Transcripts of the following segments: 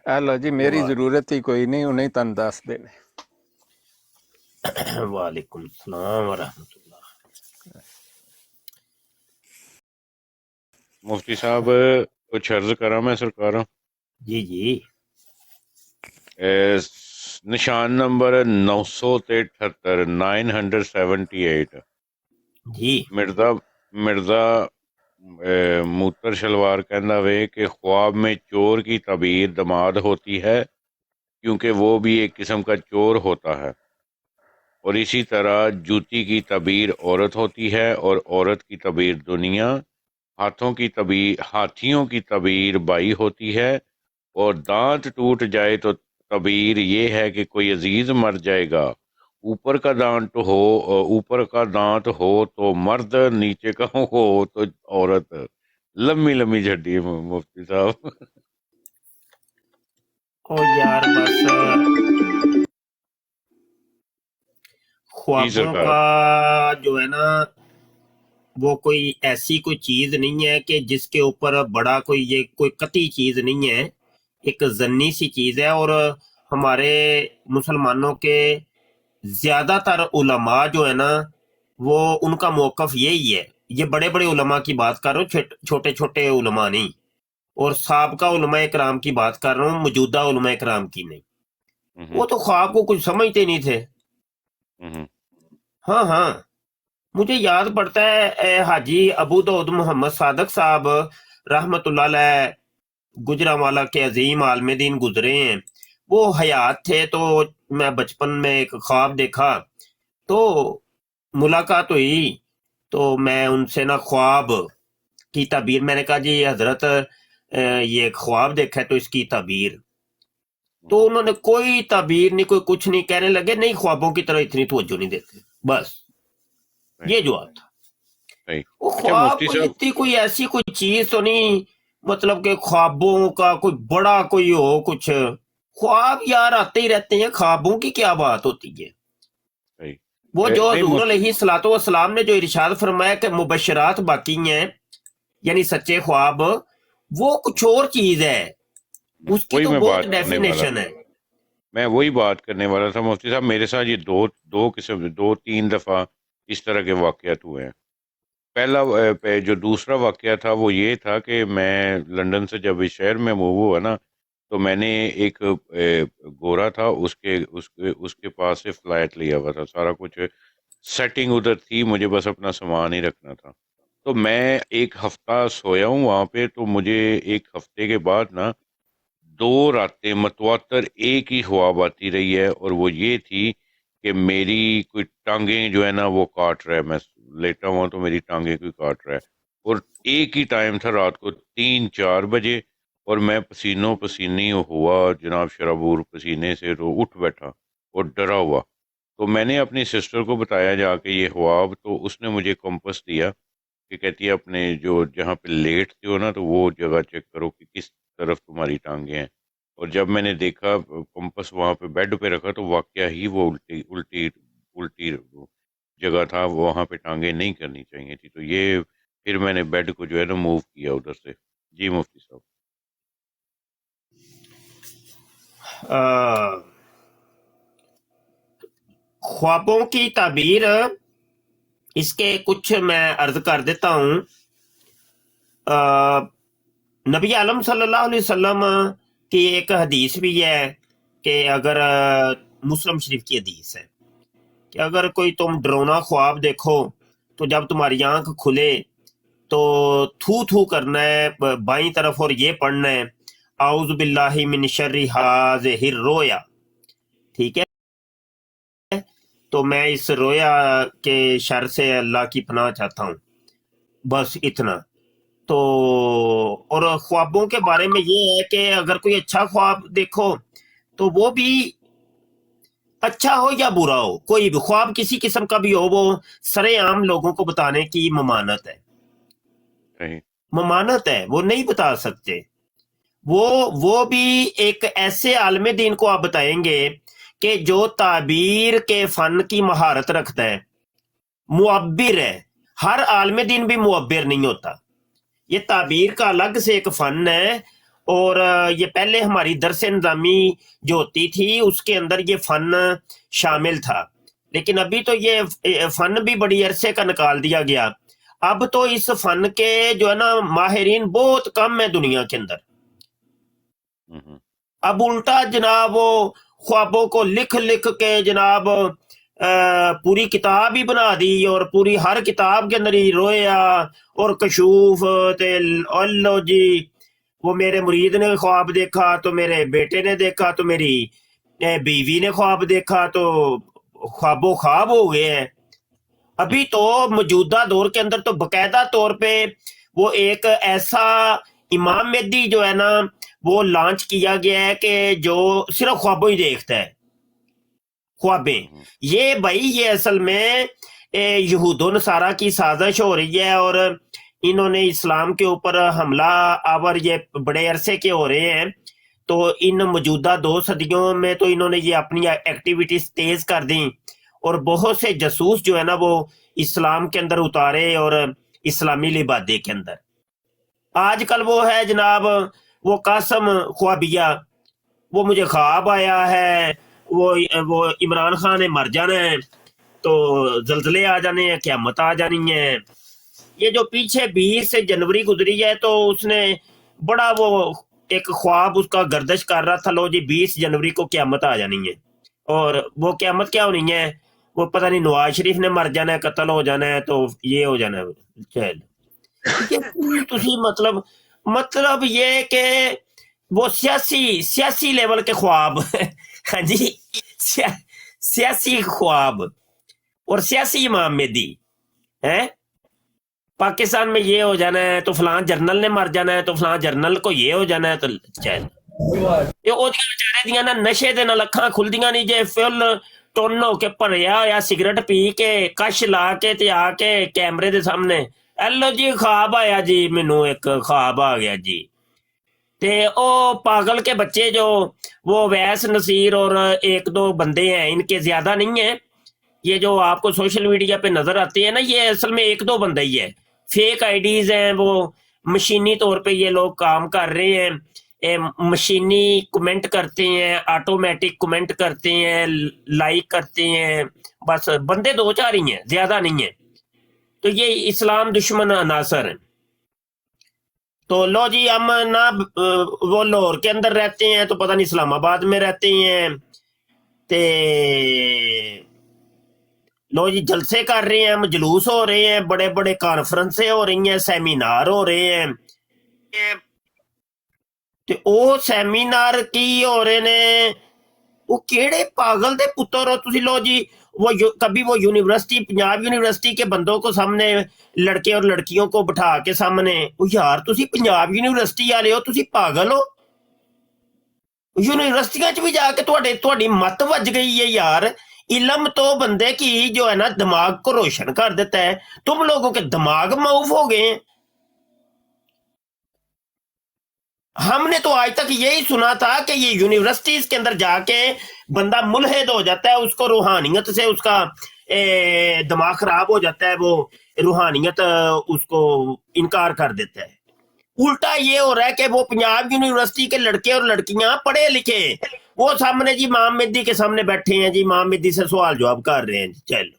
لو جی میری واہ ضرورت ہی کوئی نہیں، انہیں تن دس دینے۔ وعلیکم السلام ورحمۃ اللہ۔ مفتی صاحب کچھ عرض کرا میں سرکار، جی جی نشان نمبر 978 978 جی مرزا موتر شلوار کہندا وے کہ خواب میں چور کی تعبیر دماد ہوتی ہے کیونکہ وہ بھی ایک قسم کا چور ہوتا ہے، اور اسی طرح جوتی کی تعبیر عورت ہوتی ہے اور عورت کی تعبیر دنیا، ہاتھیوں کی تعبیر بائی ہوتی ہے، اور دانت ٹوٹ جائے تو تعبیر یہ ہے کہ کوئی عزیز مر جائے گا، اوپر کا دانت ہو تو مرد، نیچے کا ہو تو عورت۔ لمبی لمبی جھڈی ہے مفتی صاحب۔ او یار بس جی خوابوں سرکار۔ کا جو ہے نا وہ کوئی ایسی کوئی چیز نہیں ہے کہ جس کے اوپر بڑا یہ کوئی قطعی چیز نہیں ہے، ایک ضنی سی چیز ہے۔ اور ہمارے مسلمانوں کے زیادہ تر علماء جو ہے نا وہ ان کا موقف یہی ہے، یہ بڑے بڑے علماء کی بات کر رہا ہوں، چھوٹے چھوٹے علماء نہیں، اور سابقہ علماء کرام کی بات کر رہا ہوں، موجودہ علماء کرام کی نہیں۔ وہ تو خواب کو کچھ سمجھتے نہیں تھے۔ ہاں ہاں، مجھے یاد پڑتا ہے حاجی ابو داؤد محمد صادق صاحب رحمت اللہ علیہ گجرانوالہ کے عظیم عالم دین گزرے ہیں، وہ حیات تھے، تو میں بچپن میں ایک خواب دیکھا، تو ملاقات ہوئی، تو میں ان سے نا خواب کی تعبیر، میں نے کہا جی حضرت یہ خواب دیکھا ہے تو اس کی تعبیر، تو انہوں نے کوئی تعبیر نہیں، کوئی کچھ نہیں، کہنے لگے نہیں خوابوں کی طرح اتنی توجہ نہیں دیتے، بس یہ جواب تھا۔ وہ اچھا خواب مفتی کوئی صاحب، اتنی کوئی ایسی کوئی چیز تو نہیں، مطلب کہ خوابوں کا کوئی بڑا کوئی ہو کچھ، خواب یار آتے ہی رہتے ہیں، خوابوں کی کیا بات ہوتی ہے؟ وہ جو نہیں حضور علیہ الصلوۃ والسلام نے جو ارشاد فرمایا کہ مبشرات باقی ہیں، یعنی سچے خواب، وہ کچھ اور چیز ہے، اس کی وہی تو میں بہت بات کرنے والا ڈیفینیشن تھا، ہے۔ میں وہی بات کرنے والا تھا مفتی صاحب۔ میرے ساتھ یہ دو تین دفعہ اس طرح کے واقعات ہوئے ہیں۔ پہلا جو دوسرا واقعہ تھا وہ یہ تھا کہ میں لندن سے جب اس شہر میں موو ہوا نا، تو میں نے ایک گورا تھا، اس کے پاس سے فلائٹ لیا ہوا تھا، سارا کچھ سیٹنگ ادھر تھی، مجھے بس اپنا سامان ہی رکھنا تھا۔ تو میں ایک ہفتہ سویا ہوں وہاں پہ، تو مجھے ایک ہفتے کے بعد نا 2 راتیں متواتر ایک ہی خواب آتی رہی ہے، اور وہ یہ تھی کہ میری کوئی ٹانگیں جو ہے نا وہ کاٹ رہا ہے، میں لیٹا ہوا تو میری ٹانگیں کوئی کاٹ رہا ہے، اور ایک ہی ٹائم تھا رات کو 3-4 بجے، اور میں پسینوں پسینی ہوا جناب شرابور پسینے سے، تو اٹھ بیٹھا اور ڈرا ہوا۔ تو میں نے اپنی سسٹر کو بتایا جا کے یہ خواب، تو اس نے مجھے کمپس دیا کہ کہتی ہے اپنے جہاں پہ لیٹتے ہو نا تو وہ جگہ چیک کرو کہ کس طرف تمہاری ٹانگیں ہیں، اور جب میں نے دیکھا کمپس وہاں پہ بیڈ پہ رکھا تو واقعہ ہی وہ الٹی جگہ تھا، وہاں پہ ٹانگیں نہیں کرنی چاہیے تھی، تو یہ پھر میں نے بیڈ کو جو ہے نا موو کیا ادھر سے۔ جی مفتی صاحب۔ خوابوں کی تعبیر، اس کے کچھ میں عرض کر دیتا ہوں۔ نبی عالم صلی اللہ علیہ وسلم کی ایک حدیث بھی ہے کہ اگر مسلم شریف کی حدیث ہے کہ اگر کوئی تم ڈرونا خواب دیکھو تو جب تمہاری آنکھ کھلے تو تھو تھو کرنا ہے بائیں طرف، اور یہ پڑھنا ہے اعوذ باللہ من شر ھذہ الرؤیا، ٹھیک ہے؟ تو میں اس رویا کے شر سے اللہ کی پناہ چاہتا ہوں، بس اتنا۔ تو اور خوابوں کے بارے میں یہ ہے کہ اگر کوئی اچھا خواب دیکھو تو وہ بھی اچھا ہو یا برا ہو، کوئی بھی خواب کسی قسم کا بھی ہو، وہ سرے عام لوگوں کو بتانے کی ممانت ہے، ممانت ہے، وہ نہیں بتا سکتے۔ وہ بھی ایک ایسے عالم دین کو آپ بتائیں گے کہ جو تعبیر کے فن کی مہارت رکھتا ہے، معبر ہے۔ ہر عالم دین بھی معبر نہیں ہوتا، یہ تعبیر کا الگ سے ایک فن ہے، اور یہ پہلے ہماری درس نظامی جو ہوتی تھی اس کے اندر یہ فن شامل تھا، لیکن ابھی تو یہ فن بھی بڑی عرصے کا نکال دیا گیا. اب تو اس فن کے جو ہے نا ماہرین بہت کم ہے دنیا کے اندر. اب الٹا جناب وہ خوابوں کو لکھ لکھ کے جناب پوری کتاب ہی بنا دی، اور پوری ہر کتاب کے اندر ہی رویا اور کشوف تے اللہ جی وہ میرے مرید نے خواب دیکھا تو میرے بیٹے نے دیکھا تو میری بیوی نے خواب دیکھا تو خواب و خواب ہو گئے ہیں. ابھی تو موجودہ دور کے اندر تو باقاعدہ طور پہ وہ ایک ایسا امام مہدی جو ہے نا وہ لانچ کیا گیا ہے کہ جو صرف خوابوں ہی دیکھتا ہے. خوابیں یہ بھائی یہ اصل میں یہود و نصارہ کی سازش ہو رہی ہے، اور انہوں نے اسلام کے اوپر حملہ آور یہ بڑے عرصے کے ہو رہے ہیں. تو ان موجودہ 2 صدیوں میں تو انہوں نے یہ اپنی ایکٹیویٹیز تیز کر دیں، اور بہت سے جاسوس جو ہے نا وہ اسلام کے اندر اتارے اور اسلامی لبادے کے اندر. آج کل وہ ہے جناب وہ قاسم خوابیہ، وہ مجھے خواب آیا ہے وہ عمران خان نے مر جانا ہے تو زلزلے آ جانے ہیں، قیامت آ جانی ہے. یہ جو پیچھے 20 جنوری گزری ہے تو اس نے بڑا وہ ایک خواب اس کا گردش کر رہا تھا، لو جی 20 جنوری کو قیامت آ جانی ہے. اور وہ قیامت کیا ہونی ہے؟ وہ پتہ نہیں نواز شریف نے مر جانا ہے، قتل ہو جانا ہے، تو یہ ہو جانا ہے. چل مطلب یہ کہ وہ سیاسی لیول کے خواب ہاں جی سیاسی خواب اور سیاسی امام مہدی ہے. پاکستان میں یہ ہو جانا ہے تو فلاں جرنل نے مر جانا ہے تو فلاں جرنل کو یہ ہو جانا ہے. تو چل بچارے دیا نا نشے دے نال اکھاں کھلدیاں نہیں جے فل ٹن ہو کے بھریا ہوا سگرٹ پی کے کش لا کے تے آ کے کیمرے دے سامنے ایلو جی خواب آیا جی مینوں ایک خواب آ گیا جی. تے او پاگل کے بچے جو وہ ویس نصیر اور 1-2 بندے ہیں، ان کے زیادہ نہیں ہیں، یہ جو آپ کو سوشل میڈیا پہ نظر آتے ہیں نا یہ اصل میں 1-2 بندے ہی ہے. فیک آئی ڈیز ہیں، وہ مشینی طور پہ یہ لوگ کام کر رہے ہیں، مشینی کمنٹ کرتے ہیں، آٹومیٹک کمنٹ کرتے ہیں، لائک کرتے ہیں، بس بندے 2-4 ہی ہیں، زیادہ نہیں ہیں. تو یہ اسلام دشمن عناصر ہیں. تو لو جی ہم نہ وہ لاہور کے اندر رہتے ہیں تو پتہ نہیں اسلام آباد میں رہتے ہیں، تے لو جی جلسے کر رہے ہیں، ہم جلوس ہو رہے ہیں، بڑے بڑے کانفرنسیں ہو رہی ہیں، سیمینار ہو رہے ہیں. تے او سیمینار کی ہو رہے نے وہ کیڑے پاگل دے پتر ہو تسی. لو جی وہ کبھی وہ یونیورسٹی پنجاب یونیورسٹی کے بندوں کو سامنے لڑکے اور لڑکیوں کو بٹھا کے سامنے وہ یار تسی پنجاب یونیورسٹی والے ہو، تسی پاگل ہو. یونیورسٹیاں چ بھی جا کے تہاڈی مت وج گئی ہے یار. علم تو بندے کی جو ہے نا دماغ کو روشن کر دیتا ہے، تم لوگوں کے دماغ معوف ہو گئے ہیں. ہم نے تو آج تک یہی سنا تھا کہ یہ یونیورسٹیز کے اندر جا کے بندہ ملحد ہو جاتا ہے، اس کو روحانیت سے اس کا دماغ خراب ہو جاتا ہے، وہ روحانیت اس کو انکار کر دیتا ہے. الٹا یہ ہو رہا ہے کہ وہ پنجاب یونیورسٹی کے لڑکے اور لڑکیاں پڑھے لکھے وہ سامنے جی امام مہدی کے سامنے بیٹھے ہیں جی، امام مہدی سے سوال جواب کر رہے ہیں. چلو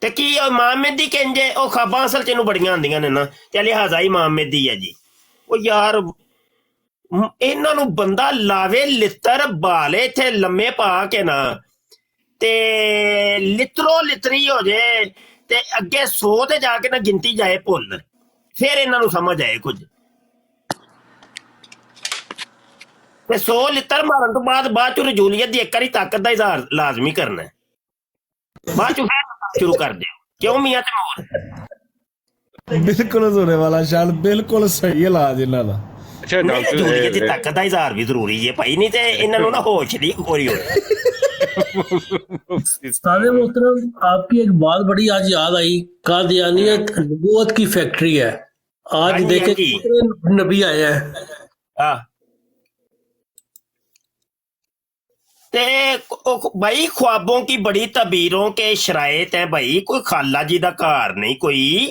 تے کی امام مہدی کہنجے او خواباں اصل چ بڑیاں آندیاں نے نا، تے لہٰذا امام مہدی ہے جی. وہ یار انہاں نو بندہ لاوے لتر بالے تھے لمے پا کے نا تے لترو لتری ہو جائے تے اگے 100 تے جا کے نا گنتی جائے بھول، پھر انہاں نو سمجھ آئے کچھ. تے 100 لتر مارن تو بعد چ رجولیت دی ایک واری طاقت دا اظہار لازمی کرنا ہے، بعد چ شروع کر دے. کیوں میاں تے مور بالکل ہونے والا شان بالکل صحیح علاج انہاں دا. اچھا نہیں رجولیت دی ڈاکٹر طاقت دا اظہار بھی ضروری ہے بھائی، نہیں تے انہاں نو نا ہوش نہیں کوری ہو. استاد محترم آپ کی ایک بات بڑی آج یاد آئی، قادیانیت نبوت کی فیکٹری ہے. ہاں آج جی دیکھیں ہاں جی کتنے نبی آئے ہیں. ہاں تے بھائی خوابوں کی بڑی تعبیروں کے شرائط ہیں بھائی. کوئی خالہ جی دا گھر نہیں، کوئی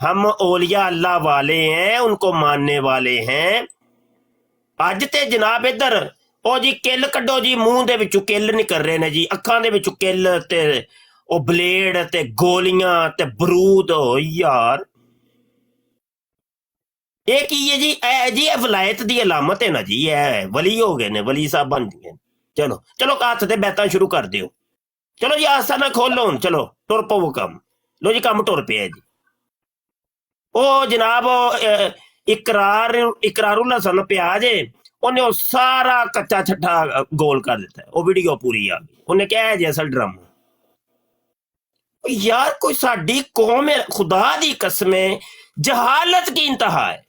ہم اولیاء اللہ والے ہیں, ان کو ماننے والے ہیں. ਅੱਜ ਤੇ ਜਨਾਬ ਇੱਧਰ ਉਹ ਜੀ ਕਿੱਲ ਕੱਢੋ ਜੀ, ਮੂੰਹ ਦੇ ਵਿੱਚੋਂ ਕਿੱਲ ਨਿਕਲ ਰਹੇ ਨੇ ਜੀ, ਅੱਖਾਂ ਦੇ ਵਿੱਚੋਂ ਕਿੱਲ ਤੇ ਉਹ ਬਲੇਡ ਤੇ ਗੋਲੀਆਂ ਤੇ ਬਰੂਦ. ਹੋ ਯਾਰ ਇਹ ਕੀ ਹੈ ਜੀ? ਇਹ ਜੀ ਇਹ ਵਲਾਇਤ ਦੀ ਅਲਾਮਤ ਹੈ ਨਾ ਜੀ, ਇਹ ਵਲੀ ਹੋ ਗਏ ਨੇ, ਵਲੀ ਸਾਹਿਬ ਬਣ ਗਏ ਨੇ. ਚਲੋ ਚਲੋ ਹੱਥ ਤੇ ਬੈਤਾਂ ਸ਼ੁਰੂ ਕਰ ਦਿਓ. ਚਲੋ ਜੀ ਆਸਾ ਨਾ ਖੋਲੋ ਹੁਣ, ਚਲੋ ਤੁਰ ਪਵੋ ਕੰਮ. ਲੋ ਜੀ ਕੰਮ ਟੁਰ ਪਿਆ ਜੀ. ਉਹ ਜਨਾਬ ਇਕਰਾਰੁਲ ਹਸਨ ਪਿਆ ਜੇ, ਉਹਨੇ ਉਹ ਸਾਰਾ ਕੱਚਾ ਛੱਠਾ ਗੋਲ ਕਰ ਦਿੱਤਾ. ਉਹ ਵੀਡੀਓ ਪੂਰੀ ਆ ਗਈ. ਉਹਨੇ ਕਿਹਾ ਜੀ ਅਸਲ ਡਰਾਮਾ. ਯਾਰ ਕੋਈ ਸਾਡੀ ਕੌਮ ਹੈ, ਖੁਦਾ ਦੀ ਕਸਮ ਹੈ, ਜਹਾਲਤ ਕੀ ਇੰਤਹਾ ਹੈ.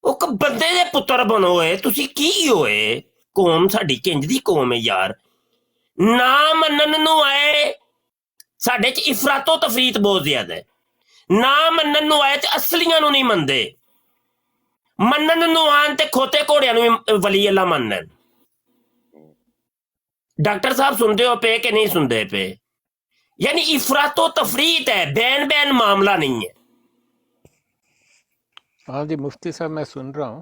ਉਹ ਬੰਦੇ ਦੇ ਪੁੱਤਰ ਬਣੋ ਹੋਏ ਤੁਸੀਂ, ਕੀ ਹੋਏ? ਕੌਮ ਸਾਡੀ ਕਿੰਜ ਦੀ ਕੌਮ ਹੈ ਯਾਰ. ਨਾ ਮੰਨਣ ਨੂੰ ਆਏ, ਸਾਡੇ ਚ ਇਫਰਾਤੋ ਤਫਰੀਤ ਬਹੁਤ ਜ਼ਿਆਦਾ ਹੈ. ਨਾ ਮੰਨਣ ਨੂੰ ਆਏ ਤੇ ਅਸਲੀਆਂ ਨੂੰ ਨਹੀਂ ਮੰਨਦੇ. ਮੰਨਣ ਨੂੰ ਆਣ ਤੇ ਖੋਤੇ ਘੋੜਿਆਂ ਨੂੰ ਵੀ ਵਲੀ ਅੱਲਾ ਮੰਨਣ. ਡਾਕਟਰ ਸਾਹਿਬ ਸੁਣਦੇ ਹੋ ਪਏ ਕਿ ਨਹੀਂ ਸੁਣਦੇ ਪਏ? یعنی افراط و تفریط ہے, بین بین معاملہ نہیں ہے. ہاں جی مفتی صاحب میں سن رہا ہوں.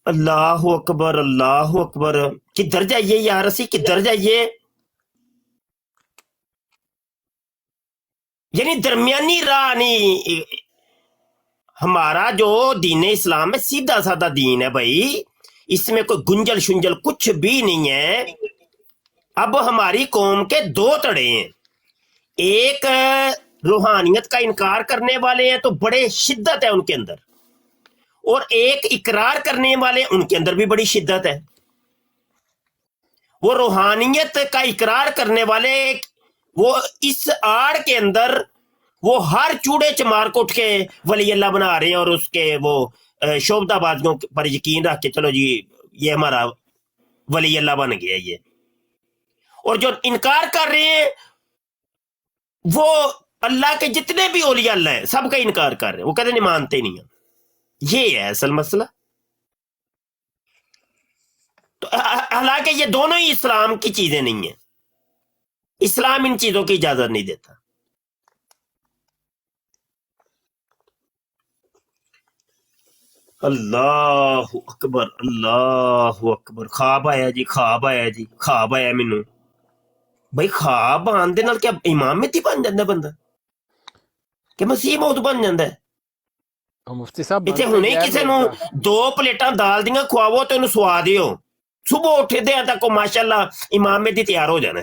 اللہ اکبر اللہ اکبر. کدھر جائیے یار, اسی کدھر جائیے. یعنی درمیانی راہ نہیں. ہمارا جو دین اسلام ہے سیدھا سادہ دین ہے بھائی, اس میں کوئی گنجل شنجل کچھ بھی نہیں ہے. اب ہماری قوم کے دو تڑے ہیں, ایک روحانیت کا انکار کرنے والے ہیں تو بڑے شدت ہے ان کے اندر, اور ایک اقرار کرنے والے ان کے اندر بھی بڑی شدت ہے. وہ روحانیت کا اقرار کرنے والے وہ اس آڑ کے اندر وہ ہر چوڑے چمار کو اٹھ کے ولی اللہ بنا رہے ہیں, اور اس کے وہ شعبدہ بازیوں پر یقین رکھ کے چلو جی یہ ہمارا ولی اللہ بن گیا یہ. اور جو انکار کر رہے ہیں وہ اللہ کے جتنے بھی اولیاء اللہ ہیں سب کا انکار کر رہے ہیں, وہ کہتے نہیں مانتے نہیں ہیں. یہ ہے اصل مسئلہ. تو حالانکہ یہ دونوں ہی اسلام کی چیزیں نہیں ہیں. اسلام ان چیزوں کی اجازت نہیں دیتا. اللہ اکبر اللہ اکبر. خواب آیا جی, خواب آیا جی, خواب آیا مینوں. بھائی خواب آن دے نال کیا امام مہدی بن جاندا بندہ کہ مسیح موعود بن جاندا ہے؟ مفتی صاحب ਇੱਥੇ ਹੁਣੇ ਕਿਸੇ ਨੂੰ 2 ਪਲੇਟਾਂ ਦਾਲ ਦੀਆਂ ਖਵਾਵੋ ਤੇ ਉਹਨੂੰ ਸਵਾ ਦਿਓ, ਸਵੇਰ ਉੱਠਦੇ ਆ ਤੱਕ ਮਾਸ਼ਾਅੱਲਾ ਇਮਾਮ ਮਹਿਦੀ ਤਿਆਰ ਹੋ ਜਾਣਾ.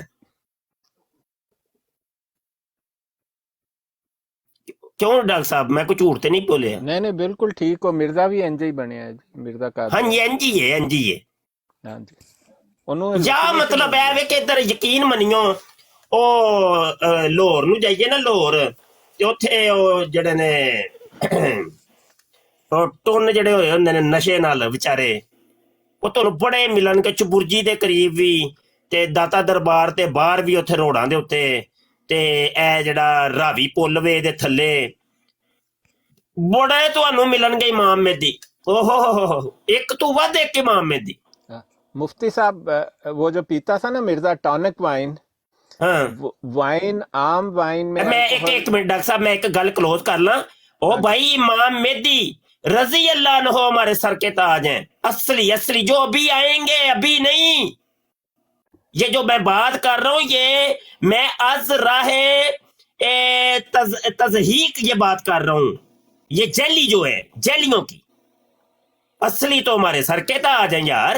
ਕਿਉਂ ਡਾਕਟਰ ਸਾਹਿਬ ਮੈਂ ਕੋਈ ਝੂਠ ਤੇ ਨਹੀਂ ਬੋਲਿਆ؟ نہیں نہیں بالکل ٹھیک ہو. مرزا بھی انج ہی بنے ہے جی, مرزا کا. ہاں جی انجی ہے انجی ہے. ہاں جی انہوں ਜਾਂ ਮਤਲਬ ਐ ਵੇ ਕਿ ਇੱਧਰ ਯਕੀਨ ਮੰਨਿਓ ਉਹ ਲਾਹੌਰ ਨੂੰ ਜਾਈਏ ਨਾ, ਲਾਹੌਰ ਤੇ ਉੱਥੇ ਉਹ ਜਿਹੜੇ ਨੇ ਉਹ ਟੁੰਨ ਜਿਹੜੇ ਹੋਏ ਹੁੰਦੇ ਨੇ ਨਸ਼ੇ ਨਾਲ ਵਿਚਾਰੇ, ਉਹ ਤੁਹਾਨੂੰ ਬੜੇ ਮਿਲਣਗੇ ਚਬੁਰਜੀ ਦੇ ਕਰੀਬ ਵੀ ਤੇ ਦਾਤਾ ਦਰਬਾਰ ਤੇ ਬਾਹਰ ਵੀ, ਉੱਥੇ ਰੋਡਾਂ ਦੇ ਉੱਤੇ ਤੇ ਇਹ ਜਿਹੜਾ ਰਾਵੀ ਪੁੱਲ ਵੇ ਦੇ ਥੱਲੇ ਬੜੇ ਤੁਹਾਨੂੰ ਮਿਲਣਗੇ ਇਮਾਮ ਮਹਿਦੀ. ਓਹੋ ਇੱਕ ਤੋਂ ਵੱਧ ਇੱਕ ਇਮਾਮ ਮਹਿਦੀ. مفتی صاحب وہ جو پیتا تھا نا مرزا ٹونک وائن, ہاں وائن عام وائن میں میں ایک منٹ ڈاکٹر صاحب میں ایک گل کلوز کر لاں. او بھائی امام مہدی رضی اللہ عنہ ہمارے سر کے تاج ہیں, اصلی اصلی جو ابھی آئیں گے, ابھی نہیں. یہ جو میں بات کر رہا ہوں یہ میں از راہ تضحیق یہ بات کر رہا ہوں. یہ جیلی جو ہے جیلیوں کی, اصلی تو ہمارے سر کے تاج ہیں یار.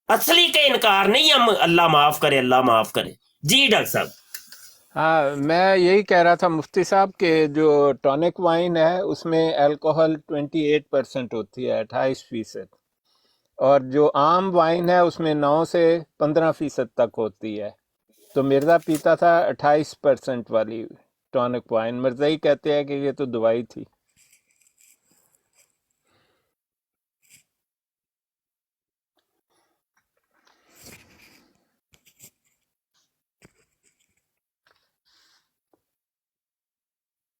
اصلی کا انکار نہیں ہم, اللہ معاف کرے اللہ معاف کرے. جی ڈاکٹر صاحب. ہاں میں یہی کہہ رہا تھا مفتی صاحب کہ جو ٹونک وائن ہے اس میں الکوہل 28% ہوتی ہے, 28%, اور جو عام وائن ہے اس میں 9 سے 15% تک ہوتی ہے. تو مرزا پیتا تھا 28% والی ٹونک وائن. مرزا ہی کہتے ہیں کہ یہ تو دوائی تھی.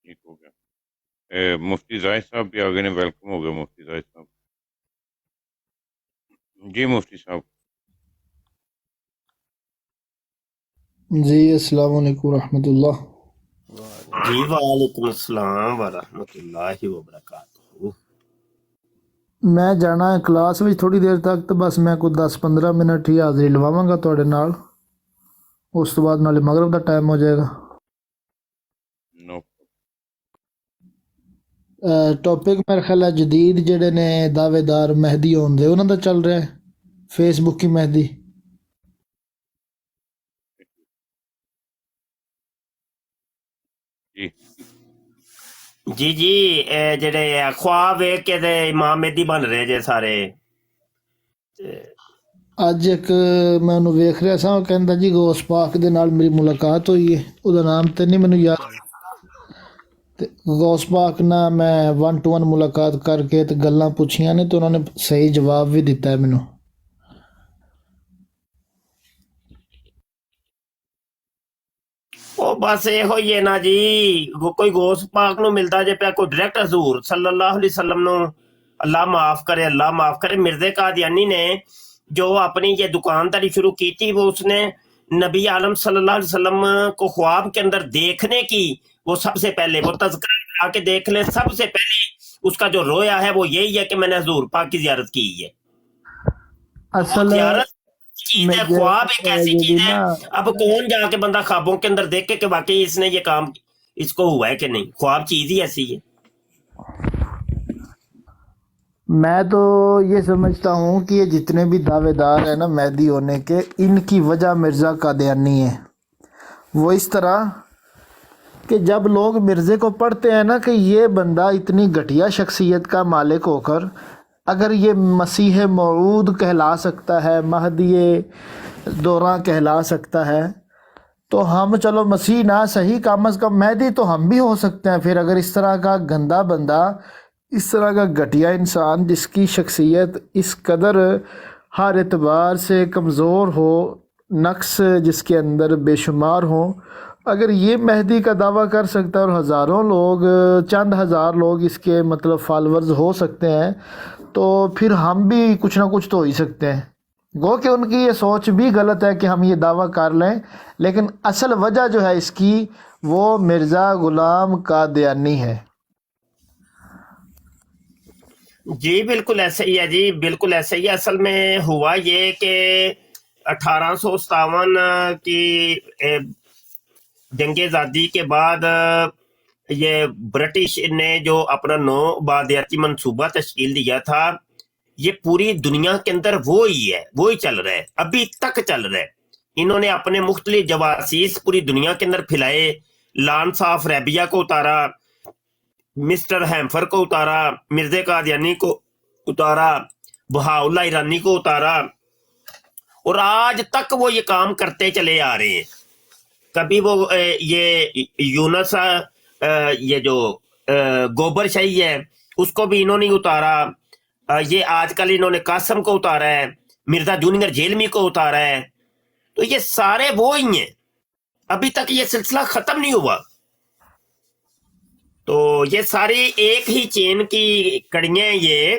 ٹھیک ہو گیا. مفتی زاہد صاحب بھی آگے نے, ویلکم ہو گیا مفتی زاہد صاحب. جی مفتی صاحب. جی السلام علیکم ورحمۃ اللہ۔ جی وعلیکم السلام ورحمۃ اللہ وبرکاتہ۔ میں ਜਾਣਾ ਹੈ ਕਲਾਸ ਵਿੱਚ ਥੋੜੀ ਦੇਰ ਤੱਕ, ਤਾਂ ਬਸ ਮੈਂ ਕੋਈ 10-15 ਮਿੰਟ ਹੀ ਹਾਜ਼ਰੀ ਲਵਾਵਾਂਗਾ ਤੁਹਾਡੇ ਨਾਲ, ਉਸ ਤੋਂ ਬਾਅਦ ਨਾਲੇ ਮਗਰਬ ਦਾ ਟਾਈਮ ਹੋ ਜਾਏਗਾ। نو ਟੌਪਿਕ ਮੇਰੇ ਖਿਆਲ ਹੈ ਜਦੀਦ ਜਿਹੜੇ ਨੇ ਦਾਅਵੇਦਾਰ ਮਹਿਦੀ ਹੋਣ ਦੇ, ਉਹਨਾਂ ਦਾ ਚੱਲ ਰਿਹਾ ਹੈ, ਫੇਸਬੁੱਕੀ ਮਹਿਦੀ। جی جی جی جڑے خواب ویکھ کے تے امام مہدی بن رہے جے سارے۔ ਅੱਜ ਇੱਕ ਮੈਂ ਉਹਨੂੰ ਵੇਖ ਰਿਹਾ ਸਾਂ, ਉਹ ਕਹਿੰਦਾ ਜੀ ਗੌਸ ਪਾਕ ਦੇ ਨਾਲ ਮੇਰੀ ਮੁਲਾਕਾਤ ਹੋਈ ਹੈ, ਉਹਦਾ ਨਾਮ ਤੇ ਨਹੀਂ ਮੈਨੂੰ ਯਾਦ, ਤੇ ਗੌਸ ਪਾਕ ਨਾਲ ਮੈਂ 1-to-1 ਮੁਲਾਕਾਤ ਕਰਕੇ ਤੇ ਗੱਲਾਂ ਪੁੱਛੀਆਂ ਨੇ, ਤੇ ਉਹਨਾਂ ਨੇ ਸਹੀ ਜਵਾਬ ਵੀ ਦਿੱਤਾ ਹੈ ਮੈਨੂੰ۔ ਉਹ ਬਸ ਇਹੋ ਹੀ ਹੈ ਨਾ ਜੀ, ਕੋਈ ਗੌਸ ਪਾਕ ਨੂੰ ਮਿਲਦਾ ਜੇ ਪਿਆ, ਕੋਈ ਡਾਇਰੈਕਟ ਹਜ਼ੂਰ ਸੱਲੱਲਾਹੁ ਅਲੈਹਿ ਵਸੱਲਮ ਨੂੰ, اللہ معاف کرے اللہ معاف کرے۔ مرزا قادیانی نے جو اپنی یہ دکانداری شروع کی تھی، وہ اس نے نبی عالم صلی اللہ علیہ وسلم کو خواب کے اندر دیکھنے کی، وہ سب سے پہلے وہ تذکرہ آ کے دیکھ لیں، سب سے پہلے اس کا جو رویا ہے وہ یہی ہے کہ میں نے حضور پاک کی زیارت کی ہے۔ اصل زیارت چیز ہے، خواب ایک ایسی چیز ہے، اب کون جا کے بندہ خوابوں کے اندر دیکھ کے واقعی اس نے یہ کام اس کو ہوا ہے کہ نہیں، خواب چیز ہی ایسی ہے۔ میں تو یہ سمجھتا ہوں کہ یہ جتنے بھی دعوے دار ہیں نا مہدی ہونے کے، ان کی وجہ مرزا قادیانی ہے۔ وہ اس طرح کہ جب لوگ مرزے کو پڑھتے ہیں نا کہ یہ بندہ اتنی گھٹیا شخصیت کا مالک ہو کر اگر یہ مسیح موعود کہلا سکتا ہے، مہدی دوراں کہلا سکتا ہے، تو ہم چلو مسیح نہ صحیح، کم از کم مہدی تو ہم بھی ہو سکتے ہیں۔ پھر اگر اس طرح کا گندا بندہ، اس طرح کا گھٹیا انسان جس کی شخصیت اس قدر ہر اعتبار سے کمزور ہو، نقص جس کے اندر بے شمار ہوں، اگر یہ مہدی کا دعویٰ کر سکتا ہے اور ہزاروں لوگ، چند ہزار لوگ اس کے مطلب فالورز ہو سکتے ہیں، تو پھر ہم بھی کچھ نہ کچھ تو ہو ہی سکتے ہیں۔ گو کہ ان کی یہ سوچ بھی غلط ہے کہ ہم یہ دعویٰ کر لیں، لیکن اصل وجہ جو ہے اس کی وہ مرزا غلام قادیانی ہے۔ جی بالکل ایسا ہی ہے جی، بالکل ایسا ہی ہے۔ اصل میں ہوا یہ کہ 1857 کی جنگ آزادی کے بعد یہ برٹش نے جو اپنا نو آبادیاتی منصوبہ تشکیل دیا تھا، یہ پوری دنیا کے اندر وہی ہے، وہی چل رہا ہے، ابھی تک چل رہا ہے۔ انہوں نے اپنے مختلف جواسیس پوری دنیا کے اندر پھیلائے، لانس آف ریبیا کو اتارا، مسٹر ہیمفر کو اتارا، مرزا قادیانی کو اتارا، بہاء اللہ ایرانی کو اتارا، اور آج تک وہ یہ کام کرتے چلے آ رہے ہیں۔ کبھی وہ یہ یونس یہ جو گوبر شاہی ہے اس کو بھی انہوں نے اتارا، یہ آج کل انہوں نے قاسم کو اتارا ہے، مرزا جونیئر جیلمی کو اتارا ہے، تو یہ سارے وہ ہی ہیں، ابھی تک یہ سلسلہ ختم نہیں ہوا۔ تو یہ ساری ایک ہی چین کی کڑیاں ہیں یہ۔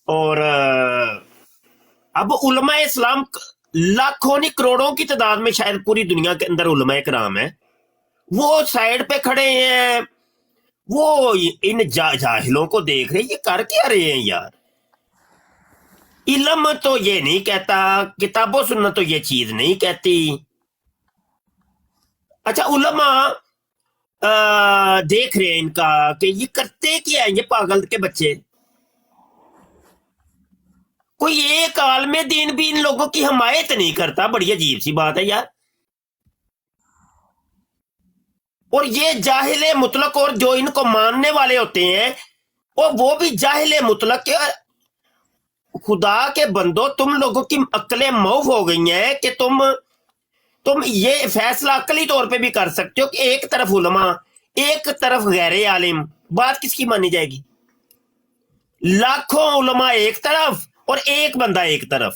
اور اب علماء اسلام لاکھوں نہیں کروڑوں کی تعداد میں شاید پوری دنیا کے اندر علماء کرام ہیں، وہ سائیڈ پہ کھڑے ہیں، وہ ان جاہلوں کو دیکھ رہے ہیں، یہ کر کیا رہے ہیں یار۔ علم تو یہ نہیں کہتا، کتاب و سنت تو یہ چیز نہیں کہتی۔ اچھا علماء دیکھ رہے ہیں ان کا کہ یہ کرتے کیا ہے، یہ پاگل کے بچے۔ کوئی ایک عالم دین بھی ان لوگوں کی حمایت نہیں کرتا، بڑی عجیب سی بات ہے یار۔ اور یہ جاہل مطلق، اور جو ان کو ماننے والے ہوتے ہیں وہ بھی جاہل مطلق۔ خدا کے بندو، تم لوگوں کی عقلیں معاف ہو گئی ہیں کہ تم یہ فیصلہ عقلی طور پہ بھی کر سکتے ہو کہ ایک طرف علماء، ایک طرف غیر عالم، بات کس کی مانی جائے گی؟ لاکھوں علماء ایک طرف اور ایک بندہ ایک طرف۔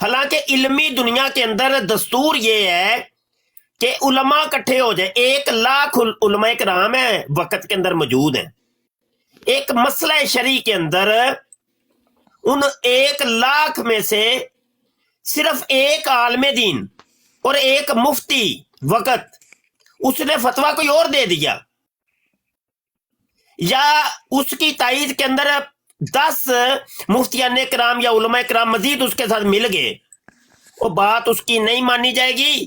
حالانکہ علمی دنیا کے اندر دستور یہ ہے کہ علماء اکٹھے ہو جائیں، 1,00,000 علماء کرام ہیں وقت کے اندر موجود ہیں، ایک مسئلہ شرعی کے اندر ان 1,00,000 میں سے صرف ایک عالم دین اور ایک مفتی وقت اس نے فتویٰ کوئی اور دے دیا یا اس کی تائید کے اندر 10 مفتیان کرام یا علماء کرام مزید اس کے ساتھ مل گئے، وہ بات اس کی نہیں مانی جائے گی.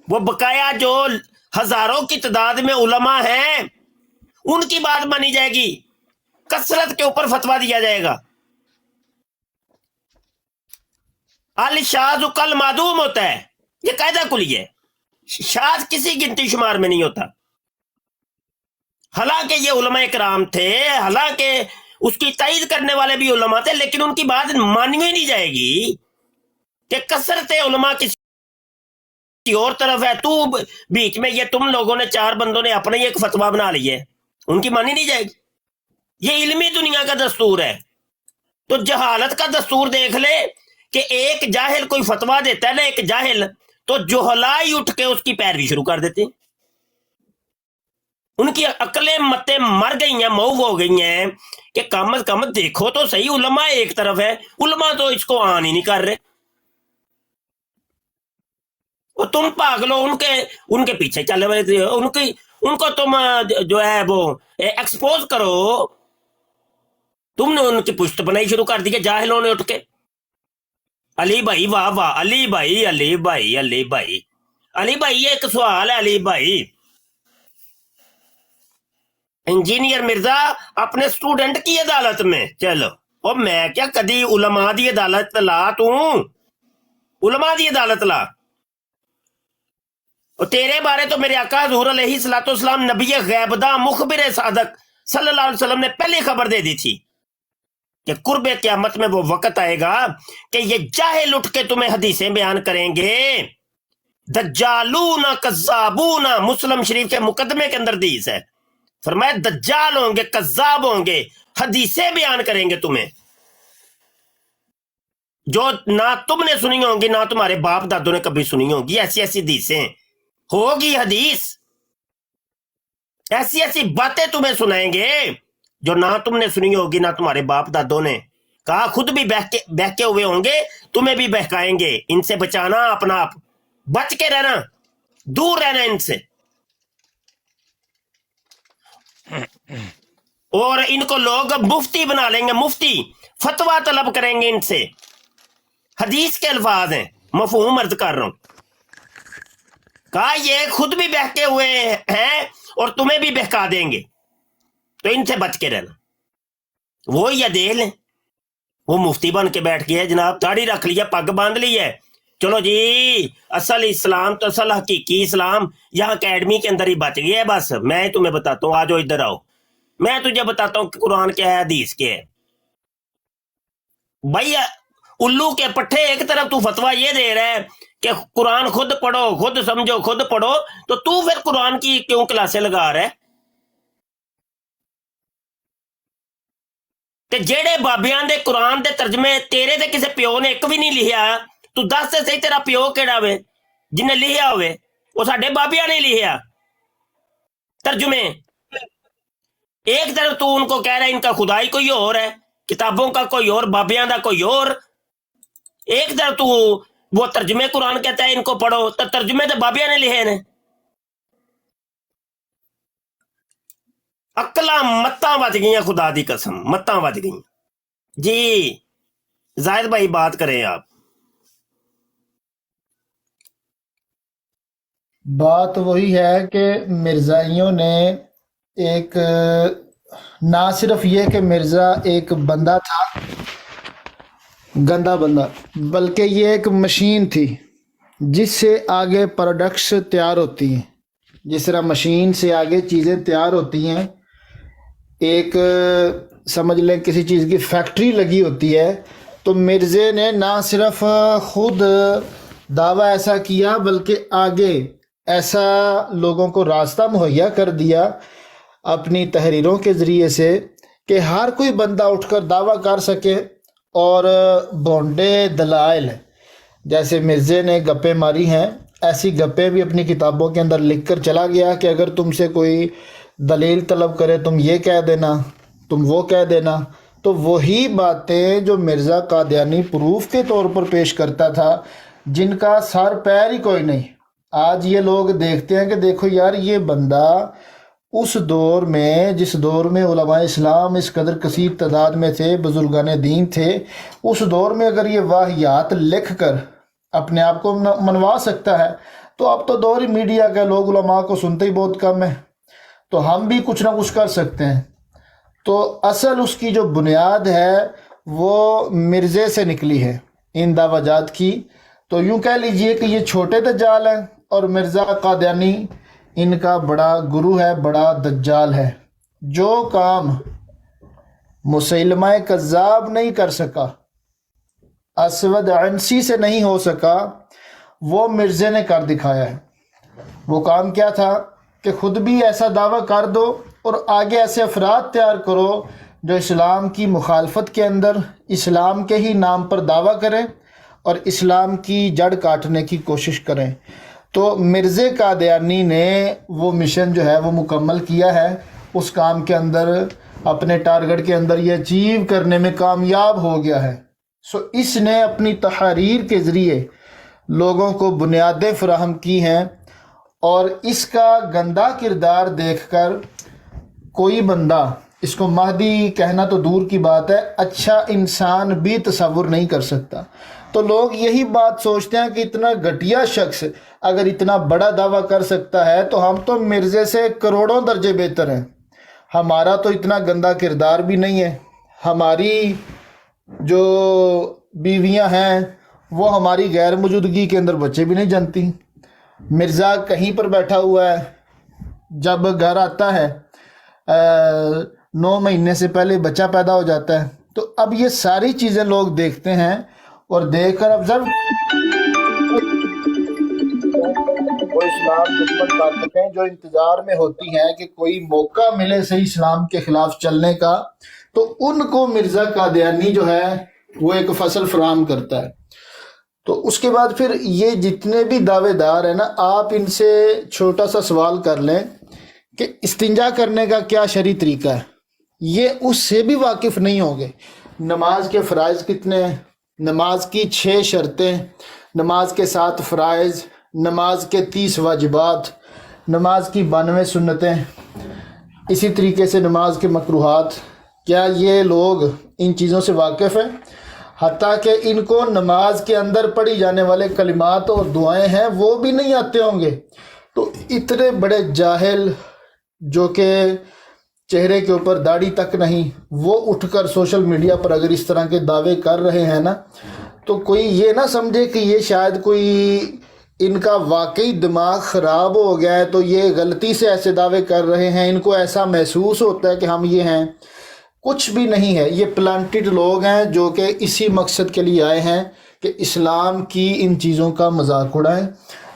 وہ بقایا جو ہزاروں کی تعداد میں علماء ہیں ان کی بات مانی جائے گی، کثرت کے اوپر فتویٰ دیا جائے گا. الشاذ کل معدوم ہوتا ہے، یہ قاعدہ کلی ہے. شاذ کسی گنتی شمار میں نہیں ہوتا. حالانکہ یہ علماء کرام تھے، حالانکہ اس کی تائید کرنے والے بھی علماء تھے، لیکن ان کی بات مانی ہی نہیں جائے گی کہ کثرت علماء کسی اور طرف ہے، تو بیچ میں یہ تم لوگوں نے 4 بندوں نے اپنے ہی ایک فتویٰ بنا لی ہے، ان کی مانی نہیں جائے گی. یہ علمی دنیا کا دستور ہے. تو جہالت کا دستور دیکھ لے کہ ایک جاہل کوئی فتویٰ دیتا ہے نا، ایک جاہل، تو جوہلا ہی اٹھ کے اس کی پیروی شروع کر دیتے ہیں. ان کی عقلیں متیں مر گئی ہیں، موف ہو گئی ہیں کہ کم از کم دیکھو تو صحیح، علماء ایک طرف ہے، علماء تو اس کو آن ہی نہیں کر رہے. اور تم پاگلو ان کے پیچھے چلے والے تھے، ان کو تم جو ہے وہ ایکسپوز کرو. تم نے ان کی پشت بنائی شروع کر دی کہ جاہلوں نے اٹھ کے. علی بھائی واہ واہ، علی بھائی علی بھائی علی بھائی علی بھائی، یہ ایک سوال ہے علی بھائی. انجینئر مرزا اپنے سٹوڈنٹ کی عدالت میں چلو، اور میں کیا کدی علماء دی عدالت لا، علماء دی عدالت لا. اور تیرے بارے تو میرے آقا حضور علیہ الصلوۃ والسلام نبی غیبدہ مخبر صادق صلی اللہ علیہ وسلم نے پہلے خبر دے دی تھی کہ قرب قیامت میں وہ وقت آئے گا کہ یہ جاہل اٹھ کے تمہیں حدیثیں بیان کریں گے. دجالون کذابون، مسلم شریف کے مقدمے کے اندر حدیث ہے، فرمایا دجال ہوں گے، کذاب ہوں گے، حدیثیں بیان کریں گے تمہیں جو نہ تم نے سنی ہوں گی، نہ تمہارے باپ دادوں نے کبھی سنی ہوں گی. ایسی ایسی حدیثیں ہوگی، حدیث ایسی ایسی باتیں تمہیں سنائیں گے جو نہ تم نے سنی ہوگی نہ تمہارے باپ دادوں نے. کہا خود بھی بہکے ہوئے ہوں گے، تمہیں بھی بہکائیں گے. ان سے بچانا اپنا آپ، بچ کے رہنا، دور رہنا ان سے. اور ان کو لوگ مفتی بنا لیں گے، مفتی فتویٰ طلب کریں گے ان سے. حدیث کے الفاظ ہیں، مفہوم عرض کر رہا ہوں. کہا یہ خود بھی بہکے ہوئے ہیں اور تمہیں بھی بہکا دیں گے، تو ان سے بچ کے رہنا. وہ یا دیکھ لیں، وہ مفتی بن کے بیٹھ گیا ہے جناب، داڑھی رکھ لیا، پگ باندھ لی ہے، چلو جی اصل اسلام تو اصل حقیقی اسلام یہاں اکیڈمی کے اندر ہی بچ گیا ہے. بس میں تمہیں بتاتا ہوں، آ جاؤ ادھر آؤ، میں تجھے بتاتا ہوں کہ قرآن کیا ہے، حدیث کیا ہے. بھائی الو کے پٹھے، ایک طرف تو فتویٰ یہ دے رہا ہے کہ قرآن خود پڑھو، خود سمجھو، خود پڑھو، تو پھر قرآن کی کیوں کلاسیں لگا رہا ہے؟ کہ جیڑے بابیاں دے قرآن دے ترجمے تیرے دے کسے پیو نے ایک بھی نہیں لکھیا، تو دس سے صحیح تیرا پیو کیڑا ہوئے جنہیں لکھیا ہوئے؟ وہ ساڈے بابیاں نے لکھیا ترجمے. ایک طرف تو ان کو کہہ رہا ہے ان کا خدائی کوئی اور ہے، کتابوں کا کوئی اور، بابیاں دا کوئی اور. ایک طرف تو وہ ترجمے قرآن کہتا ہے ان کو پڑھو، تو ترجمے تو بابیاں نے لکھے ہیں. عقلاں متاں وج گئیاں، خدا دی قسم متاں وج گئیں. جی زاہد بھائی بات کریں آپ. بات وہی ہے کہ مرزائیوں نے ایک، نہ صرف یہ کہ مرزا ایک بندہ تھا گندا بندہ، بلکہ یہ ایک مشین تھی جس سے آگے پروڈکٹس تیار ہوتی ہیں. جس طرح مشین سے آگے چیزیں تیار ہوتی ہیں، ایک سمجھ لیں کسی چیز کی فیکٹری لگی ہوتی ہے. تو مرزے نے نہ صرف خود دعویٰ ایسا کیا بلکہ آگے ایسا لوگوں کو راستہ مہیا کر دیا اپنی تحریروں کے ذریعے سے کہ ہر کوئی بندہ اٹھ کر دعویٰ کر سکے. اور بونڈے دلائل جیسے مرزے نے گپیں ماری ہیں، ایسی گپیں بھی اپنی کتابوں کے اندر لکھ کر چلا گیا کہ اگر تم سے کوئی دلیل طلب کرے تم یہ کہہ دینا، تم وہ کہہ دینا. تو وہی باتیں جو مرزا قادیانی پروف کے طور پر پیش کرتا تھا، جن کا سر پیر ہی کوئی نہیں. آج یہ لوگ دیکھتے ہیں کہ دیکھو یار یہ بندہ اس دور میں جس دور میں علماء اسلام اس قدر کثیر تعداد میں تھے، بزرگان دین تھے، اس دور میں اگر یہ واہیات لکھ کر اپنے آپ کو منوا سکتا ہے تو اب تو دور ہی میڈیا کا، لوگ علماء کو سنتے ہی بہت کم ہے، تو ہم بھی کچھ نہ کچھ کر سکتے ہیں. تو اصل اس کی جو بنیاد ہے وہ مرزے سے نکلی ہے ان دعویٰ جات کی. تو یوں کہہ لیجئے کہ یہ چھوٹے دجال ہیں اور مرزا قادیانی ان کا بڑا گرو ہے، بڑا دجال ہے. جو کام مسیلمہ کذاب نہیں کر سکا، اسود عنسی سے نہیں ہو سکا، وہ مرزے نے کر دکھایا ہے. وہ کام کیا تھا کہ خود بھی ایسا دعویٰ کر دو اور آگے ایسے افراد تیار کرو جو اسلام کی مخالفت کے اندر اسلام کے ہی نام پر دعویٰ کریں اور اسلام کی جڑ کاٹنے کی کوشش کریں. تو مرزے قادیانی نے وہ مشن جو ہے وہ مکمل کیا ہے، اس کام کے اندر اپنے ٹارگٹ کے اندر یہ اچیو کرنے میں کامیاب ہو گیا ہے. اس نے اپنی تحریر کے ذریعے لوگوں کو بنیادیں فراہم کی ہیں، اور اس کا گندا کردار دیکھ کر کوئی بندہ اس کو مہدی کہنا تو دور کی بات ہے، اچھا انسان بھی تصور نہیں کر سکتا. تو لوگ یہی بات سوچتے ہیں کہ اتنا گھٹیا شخص اگر اتنا بڑا دعویٰ کر سکتا ہے تو ہم تو مرزے سے کروڑوں درجے بہتر ہیں، ہمارا تو اتنا گندا کردار بھی نہیں ہے، ہماری جو بیویاں ہیں وہ ہماری غیر موجودگی کے اندر بچے بھی نہیں جنتی. مرزا کہیں پر بیٹھا ہوا ہے، جب گھر آتا ہے 9 مہینے سے پہلے بچہ پیدا ہو جاتا ہے. تو اب یہ ساری چیزیں لوگ دیکھتے ہیں اور دیکھ کر اب وہ اسلام دشمن طاقتیں جو انتظار میں ہوتی ہیں کہ کوئی موقع ملے صحیح اسلام کے خلاف چلنے کا، تو ان کو مرزا قادیانی جو ہے وہ ایک فصل فراہم کرتا ہے. تو اس کے بعد پھر یہ جتنے بھی دعوے دار ہیں نا، آپ ان سے چھوٹا سا سوال کر لیں کہ استنجا کرنے کا کیا شرعی طریقہ ہے، یہ اس سے بھی واقف نہیں ہوں گے. نماز کے فرائض کتنے ہیں، نماز کی 6 شرطیں، نماز کے 7 فرائض، نماز کے 30 واجبات، نماز کی 92 سنتیں، اسی طریقے سے نماز کے مکروہات، کیا یہ لوگ ان چیزوں سے واقف ہیں؟ حتیٰ کہ ان کو نماز کے اندر پڑھی جانے والے کلمات اور دعائیں ہیں وہ بھی نہیں آتے ہوں گے. تو اتنے بڑے جاہل جو کہ چہرے کے اوپر داڑھی تک نہیں، وہ اٹھ کر سوشل میڈیا پر اگر اس طرح کے دعوے کر رہے ہیں نا، تو کوئی یہ نہ سمجھے کہ یہ شاید کوئی ان کا واقعی دماغ خراب ہو گیا ہے تو یہ غلطی سے ایسے دعوے کر رہے ہیں، ان کو ایسا محسوس ہوتا ہے کہ ہم یہ ہیں. کچھ بھی نہیں ہے، یہ پلانٹڈ لوگ ہیں جو کہ اسی مقصد کے لیے آئے ہیں کہ اسلام کی ان چیزوں کا مذاق اڑائیں.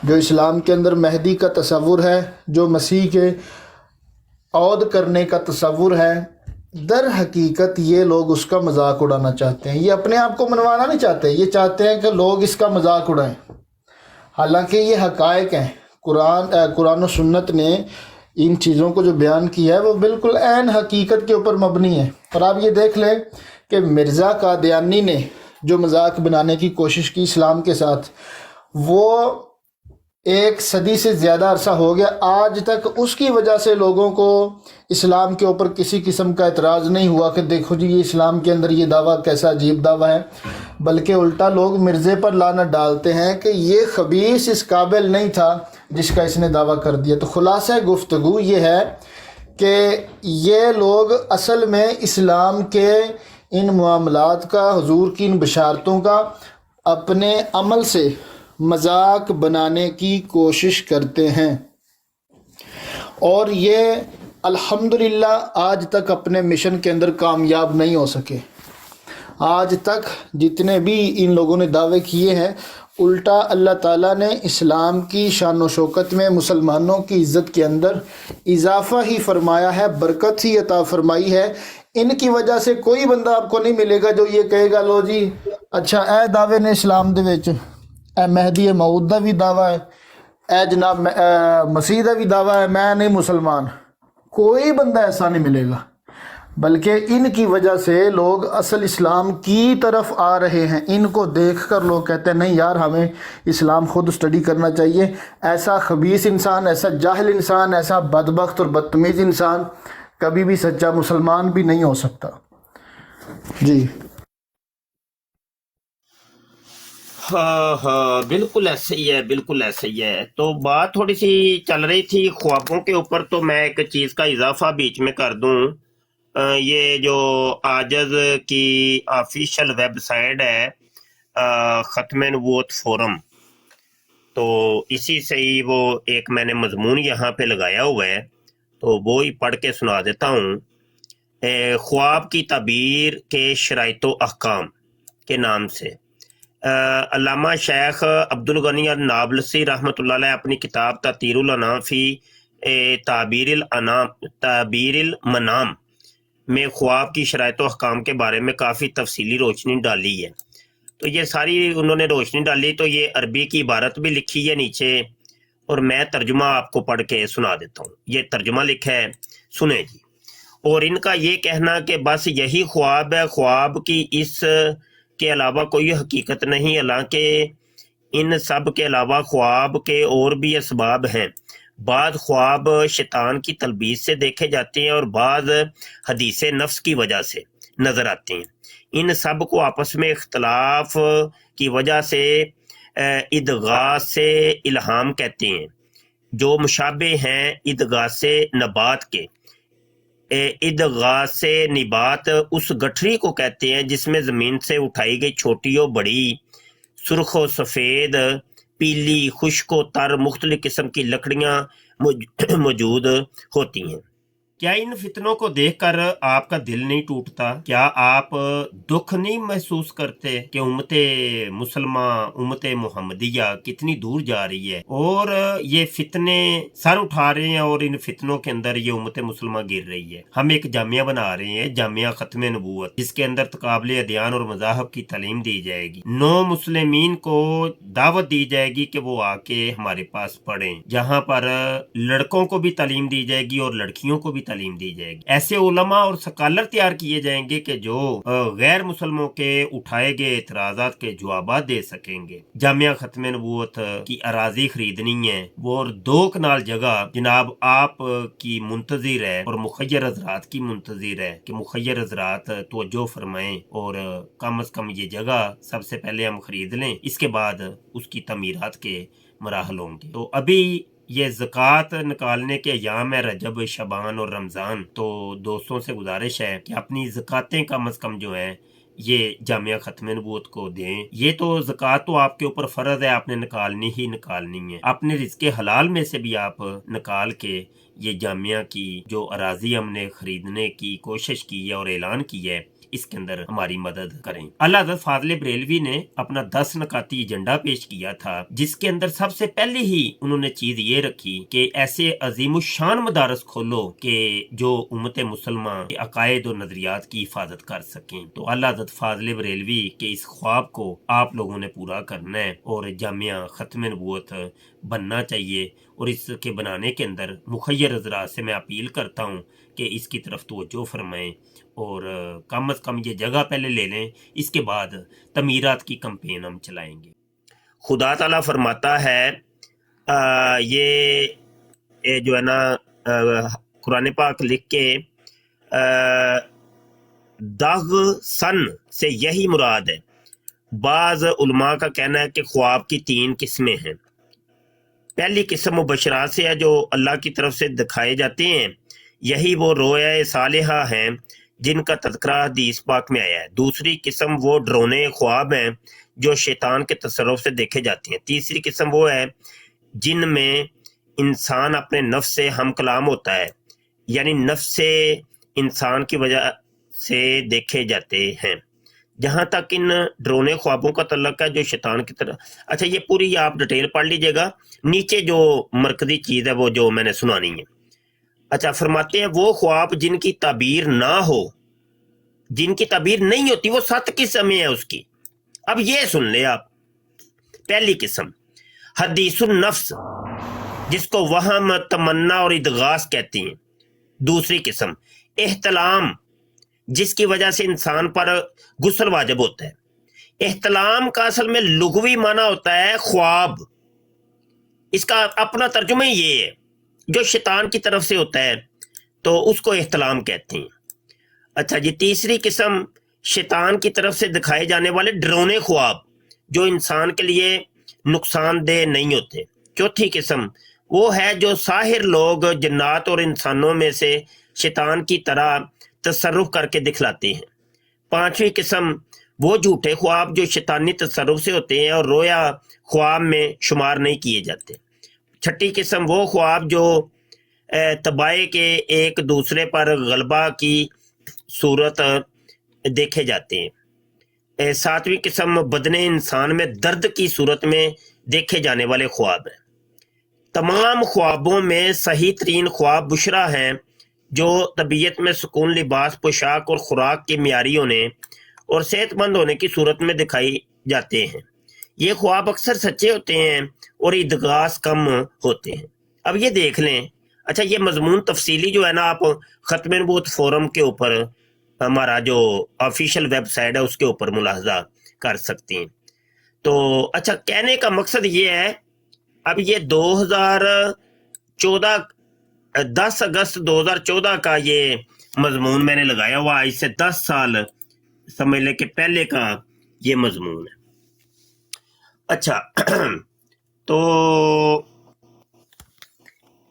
جو اسلام کے اندر مہدی کا تصور ہے، جو مسیح کے عود کرنے کا تصور ہے، در حقیقت یہ لوگ اس کا مذاق اڑانا چاہتے ہیں. یہ اپنے آپ کو منوانا نہیں چاہتے، یہ چاہتے ہیں کہ لوگ اس کا مذاق اڑائیں. حالانکہ یہ حقائق ہیں، قرآن و سنت نے ان چیزوں کو جو بیان کیا ہے وہ بالکل عین حقیقت کے اوپر مبنی ہے. اور آپ یہ دیکھ لیں کہ مرزا قادیانی نے جو مذاق بنانے کی کوشش کی اسلام کے ساتھ، وہ 1 صدی سے زیادہ عرصہ ہو گیا، آج تک اس کی وجہ سے لوگوں کو اسلام کے اوپر کسی قسم کا اعتراض نہیں ہوا کہ دیکھو جی یہ اسلام کے اندر یہ دعویٰ کیسا عجیب دعویٰ ہے، بلکہ الٹا لوگ مرزے پر لعنت ڈالتے ہیں کہ یہ خبیث اس قابل نہیں تھا جس کا اس نے دعویٰ کر دیا. تو خلاصہ گفتگو یہ ہے کہ یہ لوگ اصل میں اسلام کے ان معاملات کا، حضور کی ان بشارتوں کا اپنے عمل سے مذاق بنانے کی کوشش کرتے ہیں، اور یہ الحمدللہ آج تک اپنے مشن کے اندر کامیاب نہیں ہو سکے. آج تک جتنے بھی ان لوگوں نے دعوے کیے ہیں، الٹا اللہ تعالیٰ نے اسلام کی شان و شوکت میں، مسلمانوں کی عزت کے اندر اضافہ ہی فرمایا ہے، برکت ہی عطا فرمائی ہے. ان کی وجہ سے کوئی بندہ آپ کو نہیں ملے گا جو یہ کہے گا لو جی اچھا اے دعوے نے اسلام دے وچ اے مہدی موعود دا بھی دعویٰ ہے، اے جناب مسیح دا بھی دعویٰ ہے، میں نہیں مسلمان. کوئی بندہ ایسا نہیں ملے گا. بلکہ ان کی وجہ سے لوگ اصل اسلام کی طرف آ رہے ہیں. ان کو دیکھ کر لوگ کہتے ہیں نہیں یار ہمیں اسلام خود اسٹڈی کرنا چاہیے. ایسا خبیث انسان، ایسا جاہل انسان، ایسا بدبخت اور بدتمیز انسان کبھی بھی سچا مسلمان بھی نہیں ہو سکتا. جی ہاں ہاں، بالکل ایسے ہی ہے، بالکل ایسے ہی ہے. تو بات تھوڑی سی چل رہی تھی خوابوں کے اوپر، تو میں ایک چیز کا اضافہ بیچ میں کر دوں. یہ جو عاجز کی آفیشیل ویب سائٹ ہے ختم نبوت فورم، تو اسی سے ہی وہ ایک میں نے مضمون یہاں پہ لگایا ہوا ہے، تو وہ ہی پڑھ کے سنا دیتا ہوں. خواب کی تعبیر کے شرائط و احکام کے نام سے علامہ شیخ عبدالغنی النابلسی رحمۃ اللہ علیہ اپنی کتاب تطہیر الانام فی تعبیر المنام میں خواب کی شرائط و احکام کے بارے میں کافی تفصیلی روشنی ڈالی ہے. تو یہ ساری انہوں نے روشنی ڈالی. تو یہ عربی کی عبارت بھی لکھی ہے نیچے، اور میں ترجمہ آپ کو پڑھ کے سنا دیتا ہوں. یہ ترجمہ لکھا ہے، سنیں جی. اور ان کا یہ کہنا کہ بس یہی خواب ہے، خواب کی اس کے علاوہ کوئی حقیقت نہیں، حالانکہ ان سب کے علاوہ خواب کے اور بھی اسباب ہیں. بعض خواب شیطان کی تلبیس سے دیکھے جاتے ہیں اور بعض حدیث نفس کی وجہ سے نظر آتے ہیں. ان سب کو آپس میں اختلاف کی وجہ سے ادغاث سے الہام کہتے ہیں، جو مشابہ ہیں ادغاث نبات کے. ادغاث نبات اس گٹھری کو کہتے ہیں جس میں زمین سے اٹھائی گئی چھوٹی و بڑی، سرخ و سفید، پیلی، خشک و تر مختلف قسم کی لکڑیاں موجود ہوتی ہیں. کیا ان فتنوں کو دیکھ کر آپ کا دل نہیں ٹوٹتا؟ کیا آپ دکھ نہیں محسوس کرتے کہ امت مسلمہ، امت محمدیہ کتنی دور جا رہی ہے، اور یہ فتنے سر اٹھا رہے ہیں، اور ان فتنوں کے اندر یہ امت مسلمہ گر رہی ہے. ہم ایک جامعہ بنا رہے ہیں، جامعہ ختم نبوت، جس کے اندر تقابل ادیان اور مذاہب کی تعلیم دی جائے گی. نو مسلمین کو دعوت دی جائے گی کہ وہ آ کے ہمارے پاس پڑھیں، جہاں پر لڑکوں کو بھی تعلیم دی جائے گی اور لڑکیوں کو بھی تعلیم دی جائے گی. ایسے علماء اور سکالر تیار کیے جائیں گے کہ جو غیر مسلموں کے اٹھائے گئے اعتراضات کے جوابات دے سکیں گے. جامعہ ختم نبوت کی اراضی خریدنی ہے، وہ اور 2 کنال جگہ جناب آپ کی منتظر ہے، اور مخیر حضرات کی منتظر ہے کہ مخیر حضرات توجہ فرمائیں، اور کم از کم یہ جگہ سب سے پہلے ہم خرید لیں، اس کے بعد اس کی تعمیرات کے مراحل ہوں گے. تو ابھی یہ زکوٰۃ نکالنے کے ایام ہے، رجب، شعبان اور رمضان. تو دوستوں سے گزارش ہے کہ اپنی زکوٰتیں کم از کم جو ہیں یہ جامعہ ختم نبوت کو دیں. یہ تو زکوٰۃ تو آپ کے اوپر فرض ہے، آپ نے نکالنی ہی نکالنی ہے. اپنے رزق حلال میں سے بھی آپ نکال کے یہ جامعہ کی جو اراضی ہم نے خریدنے کی کوشش کی ہے اور اعلان کی ہے، اس کے اندر ہماری مدد کریں. اللہ حضرت فاضل بریلوی نے اپنا 10 نکاتی ایجنڈا پیش کیا تھا، جس کے اندر سب سے پہلے ہی انہوں نے چیز یہ رکھی کہ ایسے عظیم الشان مدارس کھولو کہ جو امت مسلمہ کے عقائد اور نظریات کی حفاظت کر سکیں. تو اللہ حضرت فاضل بریلوی کے اس خواب کو آپ لوگوں نے پورا کرنا ہے، اور جامعہ ختم نبوت بننا چاہیے. اور اس کے بنانے کے اندر مخیر حضرات سے میں اپیل کرتا ہوں کہ اس کی طرف توجہ فرمائیں، اور کم از کم یہ جگہ پہلے لے لیں، اس کے بعد تعمیرات کی کمپین ہم چلائیں گے. خدا تعالیٰ فرماتا ہے یہ جو ہے نا قرآن پاک لکھ کے دغ سن سے یہی مراد ہے. بعض علماء کا کہنا ہے کہ خواب کی 3 قسمیں ہیں. پہلی قسم مبشرات سے ہے جو اللہ کی طرف سے دکھائے جاتے ہیں، یہی وہ رویا صالحہ ہیں جن کا تذکرہ حدیث پاک میں آیا ہے. دوسری قسم وہ ڈرونے خواب ہیں جو شیطان کے تصرف سے دیکھے جاتے ہیں. تیسری قسم وہ ہے جن میں انسان اپنے نفس سے ہم کلام ہوتا ہے، یعنی نفس سے انسان کی وجہ سے دیکھے جاتے ہیں. جہاں تک ان ڈرونے خوابوں کا تعلق ہے جو شیطان کی طرف، اچھا یہ پوری آپ ڈیٹیل پڑھ لیجئے گا، نیچے جو مرکزی چیز ہے وہ جو میں نے سنانی ہے. اچھا فرماتے ہیں وہ خواب جن کی تعبیر نہ ہو، جن کی تعبیر نہیں ہوتی، وہ 7 قسمیں ہیں اس کی. اب یہ سن لے آپ. پہلی قسم حدیث النفس، جس کو وہم، تمنا اور ادغاث کہتے ہیں. دوسری قسم احتلام، جس کی وجہ سے انسان پر غسل واجب ہوتا ہے۔ احتلام کا اصل میں لغوی معنی ہوتا ہے خواب، اس کا اپنا ترجمہ ہی یہ ہے، جو شیطان کی طرف سے ہوتا ہے تو اس کو احتلام کہتے ہیں۔ اچھا جی، تیسری قسم شیطان کی طرف سے دکھائے جانے والے ڈرونے خواب جو انسان کے لیے نقصان دہ نہیں ہوتے۔ چوتھی قسم وہ ہے جو ساحر لوگ جنات اور انسانوں میں سے شیطان کی طرح تصرف کر کے دکھلاتے ہیں۔ پانچویں قسم وہ جھوٹے خواب جو شیطانی تصرف سے ہوتے ہیں اور رویا خواب میں شمار نہیں کیے جاتے۔ چھٹی قسم وہ خواب جو تباہی کے ایک دوسرے پر غلبہ کی صورت دیکھے جاتے ہیں۔ ساتویں قسم بدن انسان میں درد کی صورت میں دیکھے جانے والے خواب ہیں۔ تمام خوابوں میں صحیح ترین خواب بشرا ہیں جو طبیعت میں سکون، لباس، پوشاک اور خوراک کے معیاری ہونے اور صحت مند ہونے کی صورت میں دکھائی جاتے ہیں۔ یہ خواب اکثر سچے ہوتے ہیں اور ادغاس کم ہوتے ہیں۔ اب یہ دیکھ لیں، اچھا یہ مضمون تفصیلی جو ہے نا، آپ ختم نبوت فورم کے اوپر ہمارا جو آفیشیل ویب سائٹ ہے اس کے اوپر ملاحظہ کر سکتے ہیں۔ تو اچھا کہنے کا مقصد یہ ہے، اب یہ 2014 10 اگست 2014 کا یہ مضمون میں نے لگایا ہوا، اس سے 10 سال سمجھ لے کہ پہلے کا یہ مضمون ہے۔ اچھا تو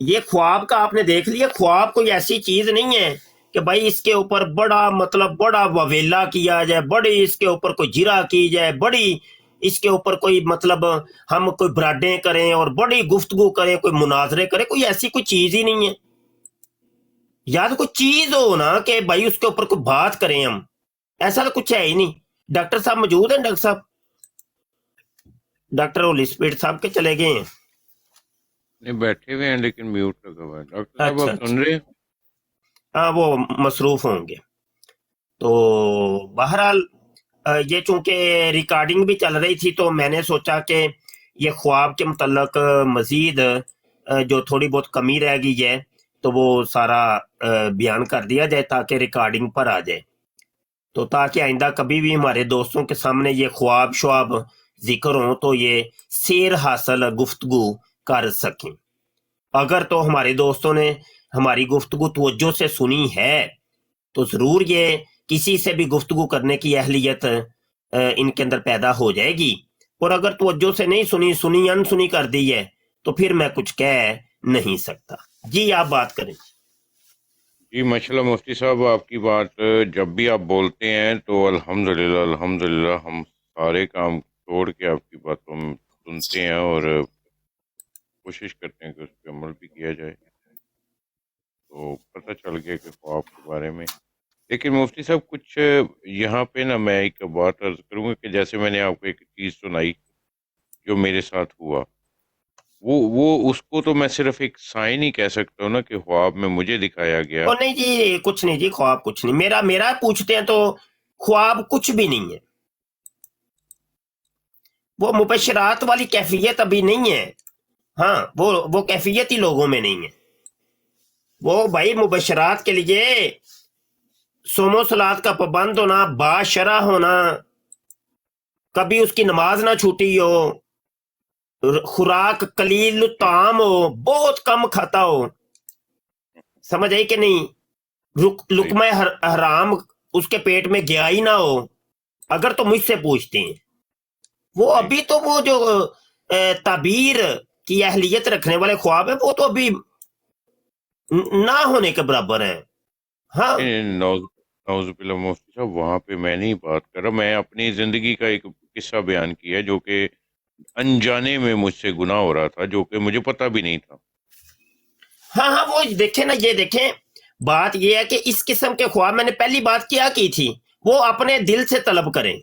یہ خواب کا آپ نے دیکھ لیا، خواب کوئی ایسی چیز نہیں ہے کہ بھائی اس کے اوپر بڑا وویلا کیا جائے، بڑی اس کے اوپر کوئی جرا کی جائے، بڑی اس کے اوپر کوئی ہم کوئی برادیں کریں اور بڑی گفتگو کریں، کوئی مناظرے کریں، کوئی ایسی کوئی چیز ہی نہیں ہے۔ یا تو کوئی چیز ہو نا کہ بھائی اس کے اوپر کوئی بات کریں ہم، ایسا تو کچھ ہے ہی نہیں۔ ڈاکٹر صاحب موجود ہیں؟ ڈاکٹر صاحب، ڈاکٹر ہولی اسپیڈ صاحب کے چلے گئے ہیں؟ نہیں، بیٹھے ہوئے ہیں لیکن میوٹ لگا ہوا ہے۔ ڈاکٹر صاحب اچھا آپ سن رہے ہیں؟ ہاں، وہ مصروف ہوں گے۔ تو بہرحال یہ چونکہ ریکارڈنگ بھی چل رہی تھی تو میں نے سوچا کہ یہ خواب کے متعلق مزید جو تھوڑی بہت کمی رہ گئی ہے تو وہ سارا بیان کر دیا جائے تاکہ ریکارڈنگ پر آ جائے، تو تاکہ آئندہ کبھی بھی ہمارے دوستوں کے سامنے یہ خواب شواب ذکر ہوں تو یہ سیر حاصل گفتگو کر سکیں۔ اگر تو ہمارے دوستوں نے ہماری گفتگو توجہ سے سنی ہے تو ضرور یہ کسی سے بھی گفتگو کرنے کی اہلیت ان کے اندر پیدا ہو جائے گی، اور اگر توجہ سے نہیں سنی انسنی کر دی ہے تو پھر میں کچھ کہہ نہیں سکتا۔ جی آپ بات کریں۔ جی ماشاءاللہ مفتی صاحب، آپ کی بات جب بھی آپ بولتے ہیں تو الحمدللہ ہم سارے کام چھوڑ کے آپ کی باتوں میں سنتے ہیں اور کوشش کرتے ہیں کہ اس پہ عمل بھی کیا جائے۔ تو پتہ چل گیا کہ خواب کے بارے میں۔ لیکن مفتی صاحب کچھ یہاں پہ نا میں ایک بات عرض کروں گا کہ جیسے میں نے آپ کو ایک چیز سنائی جو میرے ساتھ ہوا، وہ اس کو تو میں صرف ایک سائن ہی کہہ سکتا ہوں نا کہ خواب میں مجھے دکھایا گیا۔ او نہیں جی، کچھ نہیں جی، خواب کچھ نہیں۔ میرا پوچھتے ہیں تو خواب کچھ بھی نہیں ہے، وہ مبشرات والی کیفیت ابھی نہیں ہے۔ ہاں، وہ کیفیت ہی لوگوں میں نہیں ہے۔ وہ بھائی مبشرات کے لیے صوم و صلات کا پابند ہونا، باشرع ہونا، کبھی اس کی نماز نہ چھوٹی ہو، خوراک قلیل الطعام ہو، بہت کم کھاتا ہو، سمجھ آئی کہ نہیں، لقمہ حرام اس کے پیٹ میں گیا ہی نہ ہو، اگر تو مجھ سے پوچھتے ہیں وہ ابھی تو وہ جو تعبیر کی اہلیت رکھنے والے خواب ہیں وہ تو ابھی نہ ہونے کے برابر ہیں۔ ہاں نعوذ باللہ مفتی صاحب، وہاں پہ میں نہیں بات کر رہا، میں اپنی زندگی کا ایک قصہ بیان کیا جو کہ انجانے میں مجھ سے گناہ ہو رہا تھا، جو کہ مجھے پتہ بھی نہیں تھا۔ ہاں وہ دیکھیں نا، یہ دیکھیں بات یہ ہے کہ اس قسم کے خواب میں نے پہلی بات کیا کی تھی، وہ اپنے دل سے طلب کریں۔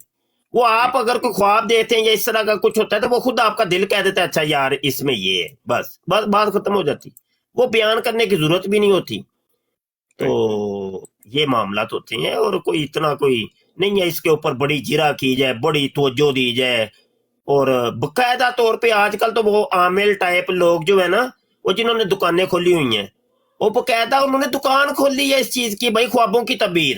وہ آپ اگر کوئی خواب دیتے ہیں یا اس طرح کا کچھ ہوتا ہے تو وہ خود آپ کا دل کہہ دیتا ہے اچھا یار اس میں یہ ہے، بس بات ختم ہو جاتی، وہ بیان کرنے کی ضرورت بھی نہیں ہوتی۔ تو یہ معاملات ہوتے ہیں اور کوئی اتنا کوئی نہیں ہے اس کے اوپر بڑی جرا کی جائے، بڑی توجہ دی جائے۔ اور باقاعدہ طور پہ آج کل تو وہ عامل ٹائپ لوگ جو ہے نا، وہ جنہوں نے دکانیں کھولی ہوئی ہیں، وہ باقاعدہ انہوں نے دکان کھول لی ہے اس چیز کی، بھائی خوابوں کی تعبیر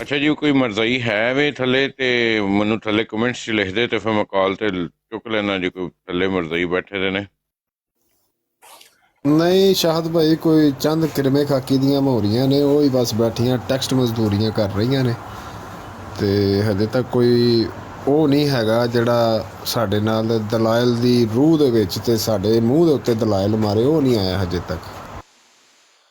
ਅੱਛਾ ਜੀ, ਕੋਈ ਮਰਜ਼ਈ ਹੈ ਵੇ ਥੱਲੇ ਤੇ ਮੈਨੂੰ ਥੱਲੇ ਕਮੈਂਟਸ 'ਚ ਲਿਖ ਦੇ ਤੇ ਫਿਰ ਮੈਂ ਕਾਲ ਤੇ ਚੁੱਕ ਲੈਣਾ ਜੀ। ਕੋਈ ਥੱਲੇ ਮਰਜ਼ਈ ਬੈਠੇ ਦੇ ਨੇ? ਨਹੀਂ ਸ਼ਾਹਦ ਭਾਈ, ਕੋਈ ਚੰਦ ਕਿਰਮੇ ਖਾਕੀ ਦੀਆਂ ਮੋਰੀਆਂ ਨੇ, ਉਹ ਹੀ ਬਸ ਬੈਠੀਆਂ ਟੈਕਸਟ ਮਜ਼ਦੂਰੀਆਂ ਕਰ ਰਹੀਆਂ ਨੇ, ਤੇ ਹਜੇ ਤੱਕ ਕੋਈ ਉਹ ਨਹੀਂ ਹੈਗਾ ਜਿਹੜਾ ਸਾਡੇ ਨਾਲ ਦਲਾਇਲ ਦੀ ਰੂਹ ਦੇ ਵਿੱਚ ਤੇ ਸਾਡੇ ਮੂੰਹ ਦੇ ਉੱਤੇ ਦਲਾਇਲ ਮਾਰੇ, ਉਹ ਨਹੀਂ ਆਇਆ ਹਜੇ ਤੱਕ।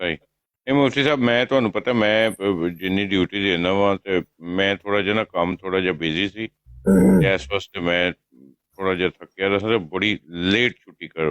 ਸਹੀ। ਇਹ ਮੁਫਤੀ ਸਾਹਿਬ, ਮੈਂ ਤੁਹਾਨੂੰ ਪਤਾ ਮੈਂ ਜਿੰਨੀ ਡਿਊਟੀ ਦੇਣਾ ਵਾ ਤੇ ਮੈਂ ਥੋੜਾ ਜਿਹਾ ਨਾ ਕੰਮ ਥੋੜਾ ਜਿਹਾ ਬਿਜ਼ੀ ਸੀ, ਇਸ ਵਾਸਤੇ ਮੈਂ ਥੋੜਾ ਜਿਹਾ ਥੱਕਿਆ ਦਾ ਸੀ, ਬੜੀ ਲੇਟ ਛੁੱਟੀ ਕਰ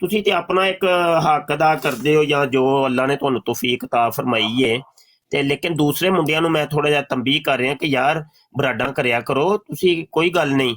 ਤੁਸੀਂ ਤੇ ਆਪਣਾ ਇੱਕ ਹੱਕ ਅਦਾ ਕਰਦੇ ਹੋ ਜਾਂ ਜੋ ਅੱਲਾ ਨੇ ਤੁਹਾਨੂੰ ਤੌਫੀਕ ਤਾ ਫਰਮਾਈ ਹੈ, ਤੇ ਲੇਕਿਨ ਦੂਸਰੇ ਮੁੰਡਿਆਂ ਨੂੰ ਮੈਂ ਥੋੜਾ ਜਿਹਾ ਤੰਬੀਹ ਕਰ ਰਿਹਾ ਕਿ ਯਾਰ ਬਰਾਡਾਂ ਕਰਿਆ ਕਰੋ ਤੁਸੀਂ, ਕੋਈ ਗੱਲ ਨਹੀਂ।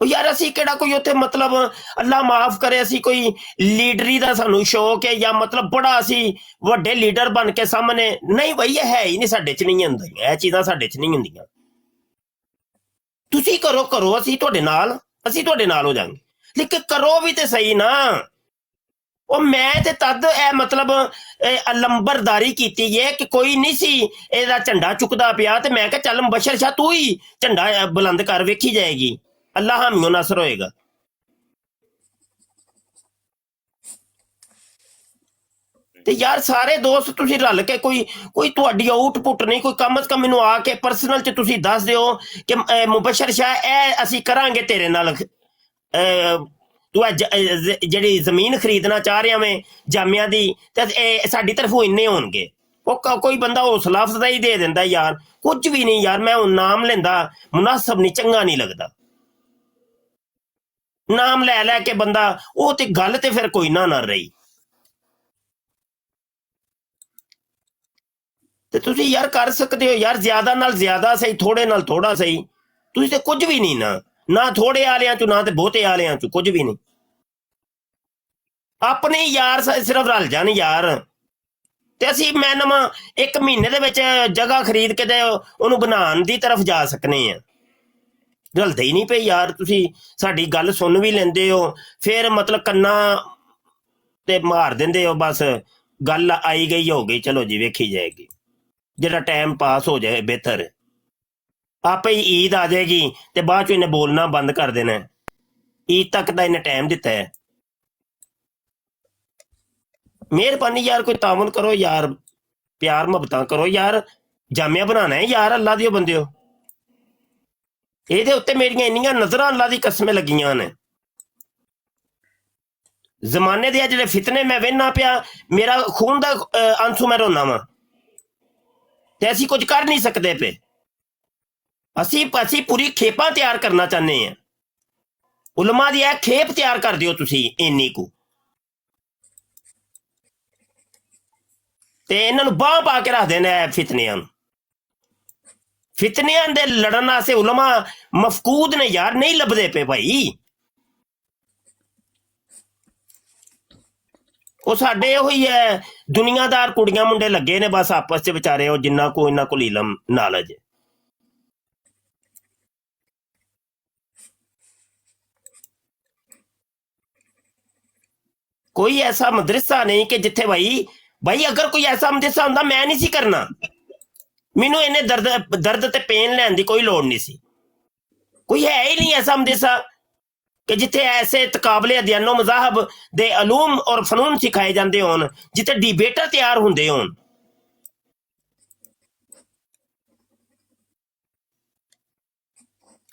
ਉਹ ਯਾਰ ਅਸੀਂ ਕਿਹੜਾ ਕੋਈ ਉੱਥੇ ਮਤਲਬ ਅੱਲਾ ਮਾਫ ਕਰੇ ਅਸੀਂ ਕੋਈ ਲੀਡਰੀ ਦਾ ਸਾਨੂੰ ਸ਼ੌਕ ਹੈ ਜਾਂ ਮਤਲਬ ਬੜਾ ਅਸੀਂ ਵੱਡੇ ਲੀਡਰ ਬਣ ਕੇ ਸਾਹਮਣੇ, ਨਹੀਂ ਬਈ ਇਹ ਹੈ ਹੀ ਨਹੀਂ, ਸਾਡੇ 'ਚ ਨਹੀਂ ਹੁੰਦੀਆਂ ਇਹ ਚੀਜ਼ਾਂ, ਸਾਡੇ 'ਚ ਨਹੀਂ ਹੁੰਦੀਆਂ। ਤੁਸੀਂ ਕਰੋ ਅਸੀਂ ਤੁਹਾਡੇ ਨਾਲ ਹੋ ਜਾਵਾਂਗੇ, ਲੇਕਿਨ ਕਰੋ ਵੀ ਤੇ ਸਹੀ ਨਾ। ਉਹ ਮੈਂ ਤੇ ਤਦ ਇਹ ਮਤਲਬ ਲੰਬਰਦਾਰੀ ਕੀਤੀ ਹੈ ਕਿ ਕੋਈ ਨਹੀਂ ਸੀ ਇਹਦਾ ਝੰਡਾ ਚੁੱਕਦਾ ਪਿਆ, ਤੇ ਮੈਂ ਕਿਹਾ ਚੱਲ ਮੁਬਸ਼ਰ ਸ਼ਾਹ ਤੂੰ ਹੀ ਝੰਡਾ ਬੁਲੰਦ ਕਰ, ਵੇਖੀ ਜਾਏਗੀ, ਅੱਲਾ ਹਾਮੀਓ ਨਾਸਰ ਹੋਏਗਾ। ਤੇ ਯਾਰ ਸਾਰੇ ਦੋਸਤ ਤੁਸੀਂ ਰਲ ਕੇ ਕੋਈ ਤੁਹਾਡੀ ਆਊਟਪੁੱਟ ਨਹੀਂ, ਕੋਈ ਕਮ ਸੇ ਕਮ ਮੈਨੂੰ ਆ ਕੇ ਪਰਸਨਲ 'ਚ ਤੁਸੀਂ ਦੱਸ ਦਿਓ ਕਿ ਮੁਬਸ਼ਰ ਸ਼ਾਹ ਇਹ ਅਸੀਂ ਕਰਾਂਗੇ ਤੇਰੇ ਨਾਲ, ਤੂੰ ਜਿਹੜੀ ਜ਼ਮੀਨ ਖਰੀਦਣਾ ਚਾਹ ਰਿਹਾ ਵੇਂ ਜਾਮਿਆਂ ਦੀ, ਤੇ ਸਾਡੀ ਤਰਫੋਂ ਇੰਨੇ ਹੋਣਗੇ। ਉਹ ਕੋਈ ਬੰਦਾ ਹੌਸਲਾ ਅਫਜ਼ਾਈ ਦੇ ਦਿੰਦਾ ਯਾਰ, ਕੁਝ ਵੀ ਨਹੀਂ ਯਾਰ। ਮੈਂ ਹੁਣ ਨਾਮ ਲੈਂਦਾ ਮੁਨਾਸਬ ਨਹੀਂ, ਚੰਗਾ ਨਹੀਂ ਲੱਗਦਾ ਨਾਮ ਲੈ ਕੇ ਬੰਦਾ, ਉਹ ਤੇ ਗੱਲ ਤੇ ਫਿਰ ਕੋਈ ਨਾ ਰਹੀ। ਤੇ ਤੁਸੀਂ ਯਾਰ ਕਰ ਸਕਦੇ ਹੋ ਯਾਰ, ਜ਼ਿਆਦਾ ਨਾਲ ਜ਼ਿਆਦਾ ਸਹੀ, ਥੋੜੇ ਨਾਲ ਥੋੜਾ ਸਹੀ। ਤੁਸੀਂ ਤੇ ਕੁਝ ਵੀ ਨਹੀਂ ਨਾ ਥੋੜੇ ਵਾਲਿਆਂ ਚੋਂ ਨਾ ਤੇ ਬਹੁਤੇ ਵਾਲਿਆਂ ਚੋਂ, ਕੁਝ ਵੀ ਨਹੀਂ। ਆਪਣੇ ਯਾਰ ਸਿਰਫ ਰਲ ਜਾਣ ਯਾਰ, ਤੇ ਅਸੀਂ ਮੈਂ ਨਵਾਂ 1 ਮਹੀਨੇ ਦੇ ਵਿੱਚ ਜਗ੍ਹਾ ਖਰੀਦ ਕੇ ਤੇ ਉਹਨੂੰ ਬਣਾਉਣ ਦੀ ਤਰਫ ਜਾ ਸਕਨੇ ਆ। ਰਲਦੇ ਹੀ ਨਹੀਂ ਪਏ ਯਾਰ। ਤੁਸੀਂ ਸਾਡੀ ਗੱਲ ਸੁਣ ਵੀ ਲੈਂਦੇ ਹੋ, ਫਿਰ ਮਤਲਬ ਕੰਨਾਂ ਤੇ ਮਾਰ ਦਿੰਦੇ ਹੋ, ਬਸ ਗੱਲ ਆਈ ਗਈ ਹੋ ਗਈ, ਚਲੋ ਜੀ ਵੇਖੀ ਜਾਏਗੀ, ਜਿਹੜਾ ਟਾਈਮ ਪਾਸ ਹੋ ਜਾਏ ਬਿਹਤਰ। ਆਪੇ ਹੀ ਈਦ ਆ ਜਾਏਗੀ ਤੇ ਬਾਅਦ ਚ ਇਹਨੇ ਬੋਲਣਾ ਬੰਦ ਕਰ ਦੇਣਾ। ਈਦ ਤੱਕ ਦਾ ਇਹਨੇ ਟਾਈਮ ਦਿੱਤਾ ਹੈ। ਮਿਹਰਬਾਨੀ ਯਾਰ ਕੋਈ ਤਾਮੁਨ ਕਰੋ ਯਾਰ, ਪਿਆਰ ਮੁਹੱਬਤਾਂ ਕਰੋ ਯਾਰ। ਜਾਮਿਆ ਬਣਾਉਣਾ ਹੈ ਯਾਰ, ਅੱਲਾ ਦਿਓ ਬੰਦਿਓ। ਇਹਦੇ ਉੱਤੇ ਮੇਰੀਆਂ ਇੰਨੀਆਂ ਨਜ਼ਰਾਂ ਅੱਲਾ ਦੀ ਕਸਮੇ ਲੱਗੀਆਂ ਨੇ। ਜ਼ਮਾਨੇ ਦੇ ਜਿਹੜੇ ਫਿਤਨੇ ਮੈਂ ਵੇਖਣਾ ਪਿਆ, ਮੇਰਾ ਖੂਨ ਦਾ ਆਂਸੂ ਮੈਂ ਰੋਣਾ ਵਾ, ਤੇ ਅਸੀਂ ਕੁਝ ਕਰ ਨਹੀਂ ਸਕਦੇ ਪਏ। ਅਸੀਂ ਪੂਰੀ ਖੇਪਾਂ ਤਿਆਰ ਕਰਨਾ ਚਾਹੁੰਦੇ ਹਾਂ। ਉਲਮਾ ਦੀ ਇਹ ਖੇਪ ਤਿਆਰ ਕਰ ਦਿਓ ਤੁਸੀਂ ਇੰਨੀ ਕੁ, ਤੇ ਇਹਨਾਂ ਨੂੰ ਬਾਂਹ ਪਾ ਕੇ ਰੱਖ ਦੇਣਾ ਫਿਤਨਿਆਂ ਨੂੰ। ਫਿਤਨਿਆਂ ਦੇ ਲੜਨ ਵਾਸਤੇ ਉਲਮਾ ਮਫਕੂਦ ਨੇ ਯਾਰ, ਨਹੀਂ ਲੱਭਦੇ ਪਏ ਭਾਈ। ਉਹ ਸਾਡੇ ਉਹੀ ਹੈ ਦੁਨੀਆਦਾਰ ਕੁੜੀਆਂ ਮੁੰਡੇ ਲੱਗੇ ਨੇ ਬਸ ਆਪਸ ਚ ਵਿਚਾਰੇ, ਉਹ ਜਿੰਨਾ ਕੋ ਇਹਨਾਂ ਕੋਲ ਇਲਮ ਨਾਲਜ। ਕੋਈ ਐਸਾ ਮਦਰਸਾ ਨਹੀਂ ਕਿ ਜਿੱਥੇ ਭਾਈ ਅਗਰ ਕੋਈ ਐਸਾ ਮਦਰਸਾ ਹੁੰਦਾ ਮੈਂ ਨਹੀਂ ਸੀ ਕਰਨਾ। ਮੈਨੂੰ ਇਹਨੇ ਦਰਦ ਤੇ ਪੇਨ ਲੈਣ ਦੀ ਕੋਈ ਲੋੜ ਨਹੀਂ ਸੀ। ਕੋਈ ਹੈ ਹੀ ਨਹੀਂ ਐਸਾ ਮਦਰਸਾ ਕਿ ਜਿੱਥੇ ਐਸੇ ਤਕਾਬਲੇ ਅਧਿਆਨੋ ਮਜ਼ਾਹਬ ਦੇ ਅਲੂਮ ਔਰ ਫਨੂਨ ਸਿਖਾਏ ਜਾਂਦੇ ਹੋਣ, ਜਿੱਥੇ ਡਿਬੇਟਰ ਤਿਆਰ ਹੁੰਦੇ ਹੋਣ।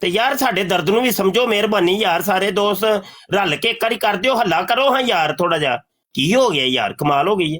ਤੇ ਯਾਰ ਸਾਡੇ ਦਰਦ ਨੂੰ ਵੀ ਸਮਝੋ ਮਿਹਰਬਾਨੀ ਯਾਰ। ਸਾਰੇ ਦੋਸਤ ਰਲ ਕੇ ਇੱਕ ਵਾਰੀ ਕਰ ਦਿਓ, ਹੱਲਾ ਕਰੋ ਹਾਂ ਯਾਰ। ਥੋੜਾ ਜਿਹਾ ਕੀ ਹੋ ਗਿਆ ਯਾਰ, ਕਮਾਲ ਹੋ ਗਈ ਹੈ।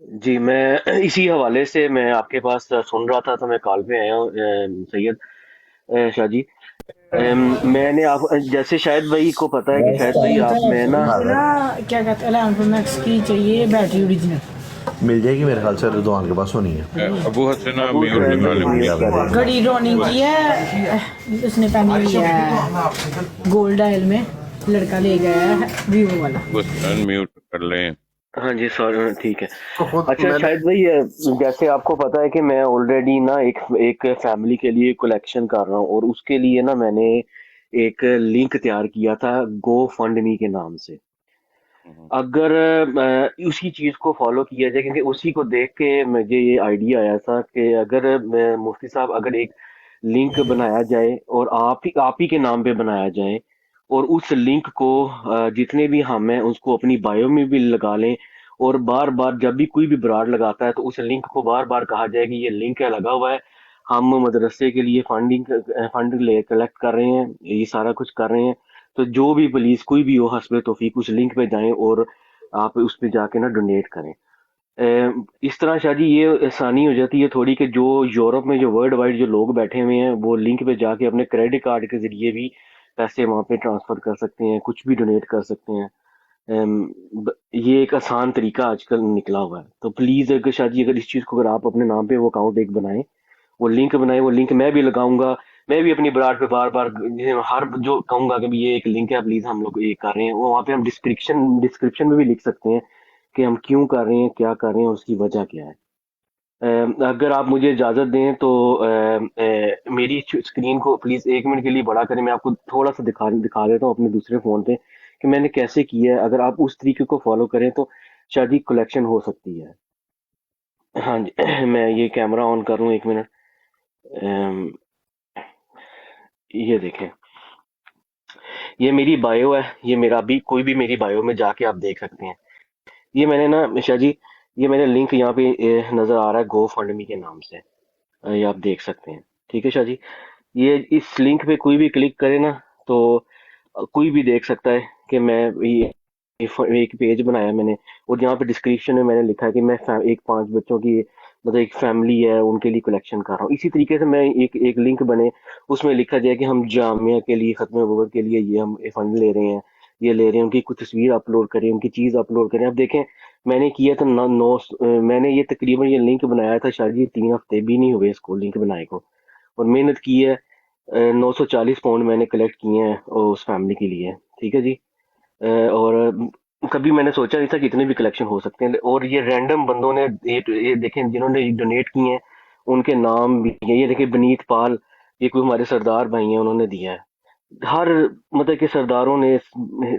جی میں اسی حوالے سے میں آپ کے پاس سن رہا تھا تو میں کال پہ آیا ہوں سید شاہ جی. میں نے آپ جیسے شاید بھائی کو پتا ہے کہ شاید بھائی آپ میں نا کیا کہتے ہیں 11 Pro Max کی چاہیے بیٹری اوریجنل مل جائے گی میرے خیال سے رضوان کے پاس ہونی ہے. ابو حسن ابو میوٹ لگا لیں میوٹ گھڑی روننگ کی ہے اس نے پہنی ہوئی ہے گولڈ آئل میں لڑکا لے گیا ہے ویوو والا. ابو حسن میوٹ کر لیں. ہاں جی سوری ٹھیک ہے. تو خود اچھا میں نے شاید بھائی جیسے آپ کو پتا ہے کہ میں آلریڈی نا ایک فیملی کے لیے کلیکشن کر رہا ہوں اور اس کے لیے نا میں نے ایک لنک تیار کیا تھا گو فنڈ می کے نام سے. اگر اسی چیز کو فالو کیا جائے کیونکہ اسی کو دیکھ کے مجھے یہ آئیڈیا آیا تھا کہ اگر مفتی صاحب اگر ایک لنک بنایا جائے اور آپ ہی کے نام پہ بنایا جائے اور اس لنک کو جتنے بھی ہم ہیں اس کو اپنی بایو میں بھی لگا لیں اور بار بار جب بھی کوئی بھی براڈ لگاتا ہے تو اس لنک کو بار بار کہا جائے کہ یہ لنک ہے لگا ہوا ہے ہم مدرسے کے لیے فنڈ کلیکٹ کر رہے ہیں یہ سارا کچھ کر رہے ہیں. تو جو بھی پولیس کوئی بھی ہو حسب توفیق اس لنک پہ جائیں اور آپ اس پہ جا کے نا ڈونیٹ کریں. اس طرح شاہ جی یہ آسانی ہو جاتی ہے تھوڑی کہ جو یورپ میں جو ورلڈ وائڈ جو لوگ بیٹھے ہوئے ہیں وہ لنک پہ جا کے اپنے کریڈٹ کارڈ کے ذریعے بھی پیسے وہاں پہ ٹرانسفر کر سکتے ہیں کچھ بھی ڈونیٹ کر سکتے ہیں. یہ ایک آسان طریقہ آج کل نکلا ہوا ہے. تو پلیز اگر شاہ جی اگر اس چیز کو اگر آپ اپنے نام پہ وہ اکاؤنٹ ایک بنائیں وہ لنک بنائیں وہ لنک میں بھی لگاؤں گا میں بھی اپنی براڈ پہ بار بار ہر جو کہوں گا کہ یہ ایک لنک ہے پلیز ہم لوگ یہ کر رہے ہیں وہ وہاں پہ ہم ڈسکرپشن میں بھی لکھ سکتے ہیں کہ ہم کیوں کر رہے ہیں کیا کر رہے ہیں اس کی وجہ کیا ہے. اگر آپ مجھے اجازت دیں تو میری اسکرین کو پلیز 1 منٹ کے لیے بڑا کریں میں آپ کو تھوڑا سا دکھا دیتا ہوں اپنے دوسرے فون پہ کہ میں نے کیسے کیا ہے. اگر آپ اس طریقے کو فالو کریں تو شاید ہی کلیکشن ہو سکتی ہے. ہاں جی میں یہ کیمرہ آن کروں 1 منٹ. یہ دیکھیں یہ میری بایو ہے یہ میرا بھی کوئی بھی میری بایو میں جا کے آپ دیکھ سکتے ہیں. یہ میں نے نا شاہ جی یہ میں نے لنک یہاں پہ نظر آ رہا ہے گو فنڈ می کے نام سے یہ آپ دیکھ سکتے ہیں. ٹھیک ہے شاہ جی یہ اس لنک پہ کوئی بھی کلک کرے نا تو کوئی بھی دیکھ سکتا ہے کہ میں ایک پیج بنایا میں نے اور یہاں پہ ڈسکرپشن میں نے لکھا ہے کہ میں 5 بچوں کی مطلب ایک فیملی ہے ان کے لیے کلیکشن کر رہا ہوں. اسی طریقے سے میں ایک لنک بنے اس میں لکھا جائے کہ ہم جامعہ کے لیے ختم نبوت کے لیے یہ ہم فنڈ لے رہے ہیں یہ لے رہے ہیں ان کی کچھ تصویر اپلوڈ کریں ان کی چیز اپلوڈ کریں. اب دیکھیں میں نے کیا تھا میں نے یہ تقریباً یہ لنک بنایا تھا شاید یہ 3 ہفتے بھی نہیں ہوئے اس کو لنک بنائے کو اور محنت کی ہے. 940 پاؤنڈ میں نے کلیکٹ کیے ہیں اس فیملی کے لیے. ٹھیک ہے جی اور کبھی میں نے سوچا نہیں تھا کہ اتنے بھی کلیکشن ہو سکتے ہیں اور یہ رینڈم بندوں نے یہ دیکھیں جنہوں نے ڈونیٹ کیے ہیں ان کے نام بھی ہیں. یہ دیکھیں بنیت پال یہ کوئی ہمارے سردار بھائی ہیں انہوں نے دیا ہے. ہر مطلب کہ سرداروں نے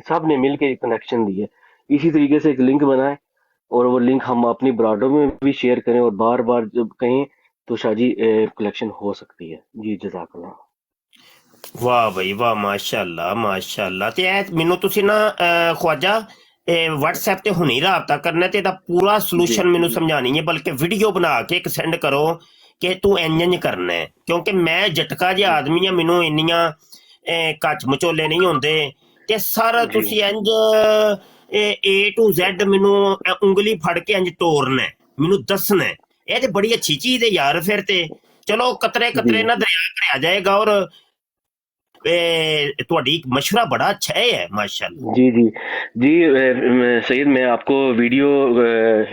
سب نے مل کے کنیکشن دی ہے. اسی طریقے سے ایک لنک بنائے اور وہ لنک ہم اپنی برادروں میں بھی شیئر کریں اور بار بار جب کہیں تو شاہ جی کلیکشن ہو سکتی ہے. جی جزاک اللہ. واہ بھائی واہ ماشاء اللہ تے مینوں تسی نا خواجہ واٹس ایپ تے ہونی رابطہ کرنا تے دا پورا جی سولوشن مینوں سمجھانی ہے بلکہ ویڈیو بنا کے ایک سینڈ کرو کہ تو انج کرنا ہے کیونکہ میں جٹکا جہا آدمی ہاں مینوں انیاں کچ مچولے نہیں ہوندے تے سارا جی تسی انج A to Z مینوں انگلی پھڑ کے انج ٹورنا ہے مینوں دسنا ہے. یہ تے بڑی اچھی چیز ہے یار. پھر تے چلو قطرے جی نہ دریا بھریا جائے گا اور تہاڈی مشورہ بڑا اچھا ہے ماشاء اللہ. جی جی جی سید میں آپ کو ویڈیو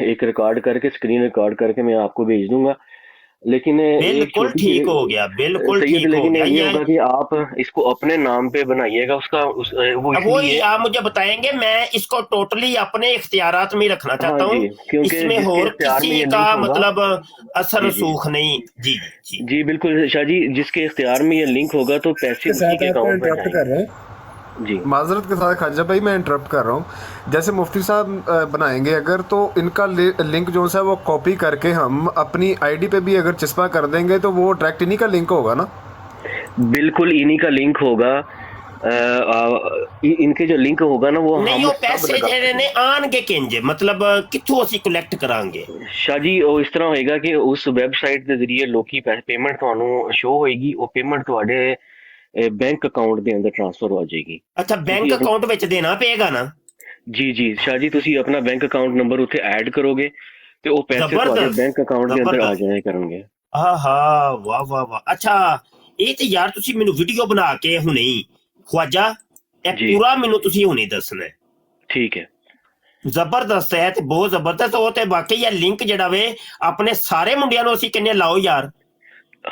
ایک ریکارڈ کر کے اسکرین ریکارڈ کر کے میں آپ کو بھیج دوں گا لیکن ایک بالکل چھوٹی سی ٹھیک ہو گیا بالکل سید ٹھیک ہو لیکن گیا. یہ یہ ہوگا کہ آپ اس کو اپنے نام پہ بنائیے گا اس کا وہ اس وہی لیے آپ مجھے بتائیں گے میں اس کو ٹوٹلی اپنے اختیارات میں رکھنا ہاں چاہتا ہوں جی اس کیونکہ میں جس کے اور اختیار میں کسی یہ کا لنک ہوگا مطلب اثر جی جی رسوخ نہیں. جی جی جی جی بالکل شاہ جی جس کے اختیار میں یہ لنک ہوگا تو پیسے کے اسی ساتھ کے آپ کو اکاؤنٹ میں انٹرپٹ جائیں کر گے. رہے ہیں. جی معذرت کے ساتھ خواجہ بھائی میں انٹرپٹ کر رہا ہوں. جیسے مفتی صاحب بنائیں گے اگر تو ان کا لنک جو ہے وہ کاپی کر کے ہم اپنی آئی ڈی پہ بھی اگر چسپاں کر دیں گے تو وہ ڈائریکٹ انہی کا لنک ہوگا نا. بالکل انہی کا لنک ہوگا. ان کے جو لنک ہوگا نا وہ نہیں ہم وہ سب پیسے لگا جڑے سکیں نے گے. آن گے کنج مطلب کتھوں اسی کلیکٹ کران گے. شاہ جی وہ اس طرح ہوئے گا کہ اس ویب سائٹ کے ذریعے لوکی پیمنٹ تھانوں شو ہوئے گی وہ پیمنٹ تواڈے بینک اکاؤنٹ دے اندر ٹرانسفر ہو جائے گی. اچھا تسی بینک اپنا اکاؤنٹ وچ دینا پے گا نا. جی جی شاہ جی تسی اپنا بینک اکاؤنٹ نمبر اتنے ایڈ کرو گے ਤੇ ਉਹ ਪੈਸੇ ਤੁਹਾਡੇ ਜ਼ਬਰਦਸਤ ਬੈਂਕ ਅਕਾਊਂਟ ਦੇ ਅੰਦਰ ਆ ਜ਼ਬਰਦਸਤ ਜਾਇਆ ਕਰਨਗੇ। ਆਹਾ ਵਾਹ ਵਾਹ ਵਾਹ। ਅੱਛਾ ਇਹ ਤੇ ਯਾਰ ਤੁਸੀਂ ਮੈਨੂੰ ਵੀਡੀਓ ਬਣਾ ਕੇ ਹੁਣੇ ਹੀ ਖਵਾਜਾ ਇਹ ਜੀ ਪੂਰਾ ਮੈਨੂੰ ਤੁਸੀਂ ਹੁਣੇ ਦੱਸਣਾ ਹੈ। ਠੀਕ ਹੈ। ਜ਼ਬਰਦਸਤ ਹੈ ਤੇ ਬਹੁਤ ਜ਼ਬਰਦਸਤ। ਉਹ ਤੇ ਵਾਕਈ ਇਹ ਲਿੰਕ ਜਿਹੜਾ ਵੇ ਆਪਣੇ ਸਾਰੇ ਮੁੰਡਿਆਂ ਨੂੰ ਅਸੀਂ ਕਹਿੰਦੇ ਲਾਓ ਯਾਰ।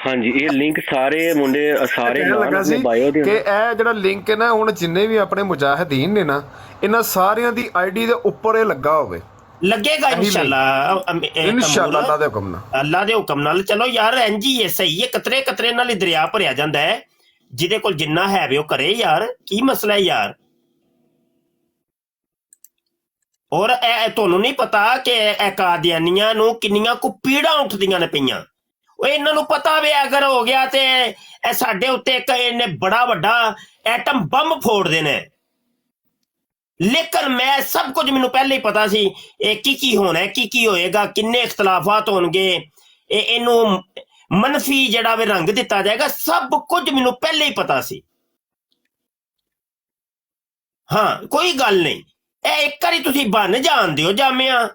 ਹਾਂਜੀ ਇਹ ਲਿੰਕ ਸਾਰੇ ਮੁੰਡੇ ਸਾਰੇ ਕਹਿਣ ਨਾਲ ਲੱਗਾ ਆਪਣੇ ਸੀ ਬਾਇਓ ਦੇ ਕਿ ਅੰਦਰ ਇਹ ਜਿਹੜਾ ਲਿੰਕ ਹੈ ਨਾ ਹੁਣ ਜਿੰਨੇ ਵੀ ਆਪਣੇ ਮੁਜਾਹਿਦੀਨ ਨੇ ਨਾ ਇਹਨਾਂ ਸਾਰਿਆਂ ਦੀ ਆਈਡੀ ਦੇ ਉੱਪਰ ਇਹ ਲੱਗਾ ਹੋਵੇ। ਲੱਗੇਗਾ ਇਹੀ ਇਨਸ਼ਾਅੱਲਾ ਇਨਸ਼ਾਅੱਲਾ ਤਮੂਲ ਅੱਲਾ ਦੇ ਹੁਕਮ ਨਾਲ। ਅੱਲਾ ਦੇ ਹੁਕਮ ਨਾਲ। ਚਲੋ ਯਾਰ ਇੰਝ ਹੀ ਹੈ, ਸਹੀ ਹੈ। ਕਤਰੇ ਕਤਰੇ ਨਾਲ ਹੀ ਦਰਿਆ ਭਰਿਆ ਜਾਂਦਾ ਹੈ। ਜਿਹਦੇ ਕੋਲ ਜਿੰਨਾ ਹੈ ਵੇ ਉਹ ਕਰੇ ਯਾਰ, ਕੀ ਮਸਲਾ ਹੈ ਯਾਰ। ਔਰ ਇਹ ਤੁਹਾਨੂੰ ਨਹੀਂ ਪਤਾ ਕਿ ਇਹ ਕਾਦੀਆਨੀਆਂ ਨੂੰ ਕਿੰਨੀਆਂ ਕੁ ਪੀੜਾਂ ਉੱਠਦੀਆਂ ਨੇ ਪਈਆਂ। ਉਹ ਇਹਨਾਂ ਨੂੰ ਪਤਾ ਵੇ ਅਗਰ ਹੋ ਗਿਆ ਤੇ ਇਹ ਸਾਡੇ ਉੱਤੇ ਇੱਕ ਇਹਨੇ ਬੜਾ ਵੱਡਾ ਐਟਮ ਬੰਬ ਫੋੜਦੇ ਨੇ। ਲੇਕਿਨ ਮੈਂ ਸਭ ਕੁਝ ਮੈਨੂੰ ਪਹਿਲੇ ਹੀ ਪਤਾ ਸੀ ਇਹ ਕੀ ਹੋਣਾ ਹੈ, ਕੀ ਹੋਏਗਾ, ਕਿੰਨੇ ਇਖਤਲਾਫਾਤ ਹੋਣਗੇ, ਇਹਨੂੰ ਮਨਫੀ ਜਿਹੜਾ ਵੇ ਰੰਗ ਦਿੱਤਾ ਜਾਏਗਾ। ਸਭ ਕੁਝ ਮੈਨੂੰ ਪਹਿਲੇ ਹੀ ਪਤਾ ਸੀ। ਹਾਂ ਕੋਈ ਗੱਲ ਨਹੀਂ, ਇਹ ਇੱਕ ਵਾਰੀ ਤੁਸੀਂ ਬਣ ਜਾਣ ਦਿਓ ਜਾਮਿਆ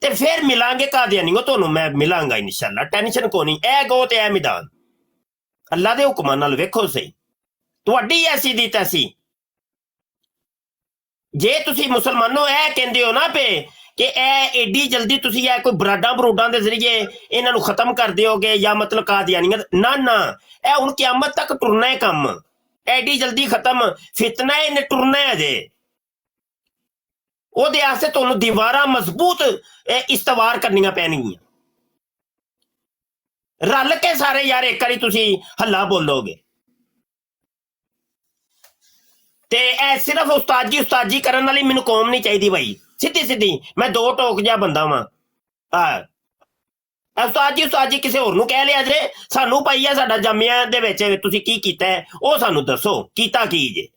ਤੇ ਫਿਰ ਮਿਲਾਂਗੇ ਕਾਦੀਆਨੀਓ। ਤੁਹਾਨੂੰ ਮੈਂ ਮਿਲਾਂਗਾ ਇਨਸ਼ਾਅੱਲਾ, ਟੈਨਸ਼ਨ ਕੋ ਨਹੀਂ। ਇਹ ਗੋ ਤੇ ਇਹ ਮੈਦਾਨ ਅੱਲਾ ਦੇ ਹੁਕਮਾਂ ਨਾਲ ਵੇਖੋ ਸਹੀ। ਤੁਹਾਡੀ ਐਸੀ ਦੀ ਤੈਸੀ ਜੇ ਤੁਸੀਂ ਮੁਸਲਮਾਨੋ ਇਹ ਕਹਿੰਦੇ ਹੋ ਨਾ ਪੇ ਕਿ ਇਹ ਏਡੀ ਜਲਦੀ ਤੁਸੀਂ ਇਹ ਕੋਈ ਬਰਾਡਾਂ ਬਰੂਡਾਂ ਦੇ ਜ਼ਰੀਏ ਇਹਨਾਂ ਨੂੰ ਖਤਮ ਕਰ ਦਿਓਗੇ ਜਾਂ ਮਤਲਬ ਕਾਦੀਆਨੀਆਂ, ਨਾ ਨਾ, ਇਹ ਹੁਣ ਕਿਆਮਤ ਤੱਕ ਟੁਰਨਾ ਹੈ ਕੰਮ। ਐਡੀ ਜਲਦੀ ਖਤਮ ਫਿਤਨਾ ਇਹਨੇ ਟੁਰਨਾ ਹੈ ਜੇ। ਉਹਦੇ ਵਾਸਤੇ ਤੁਹਾਨੂੰ ਦੀਵਾਰਾਂ ਮਜ਼ਬੂਤ ਇਸਤਵਾਰ ਕਰਨੀਆਂ ਪੈਣਗੀਆਂ। ਰਲ ਕੇ ਸਾਰੇ ਯਾਰ ਇੱਕ ਵਾਰੀ ਤੁਸੀਂ ਹੱਲਾ ਬੋਲੋਗੇ ਤੇ ਇਹ ਸਿਰਫ ਉਸਤਾਜੀ ਕਰਨ ਵਾਲੀ ਮੈਨੂੰ ਕੌਮ ਨਹੀਂ ਚਾਹੀਦੀ ਬਾਈ। ਸਿੱਧੀ ਮੈਂ ਦੋ ਟੋਕ ਜਿਹਾ ਬੰਦਾ ਵਾਂ। ਉਸਤਾਜੀ ਕਿਸੇ ਹੋਰ ਨੂੰ ਕਹਿ ਲਿਆ ਜੇ। ਸਾਨੂੰ ਪਾਈ ਆ ਸਾਡਾ ਜਾਮਿਆ ਦੇ ਵਿੱਚ ਤੁਸੀਂ ਕੀ ਕੀਤਾ ਹੈ ਉਹ ਸਾਨੂੰ ਦੱਸੋ, ਕੀਤਾ ਕੀ ਜੇ।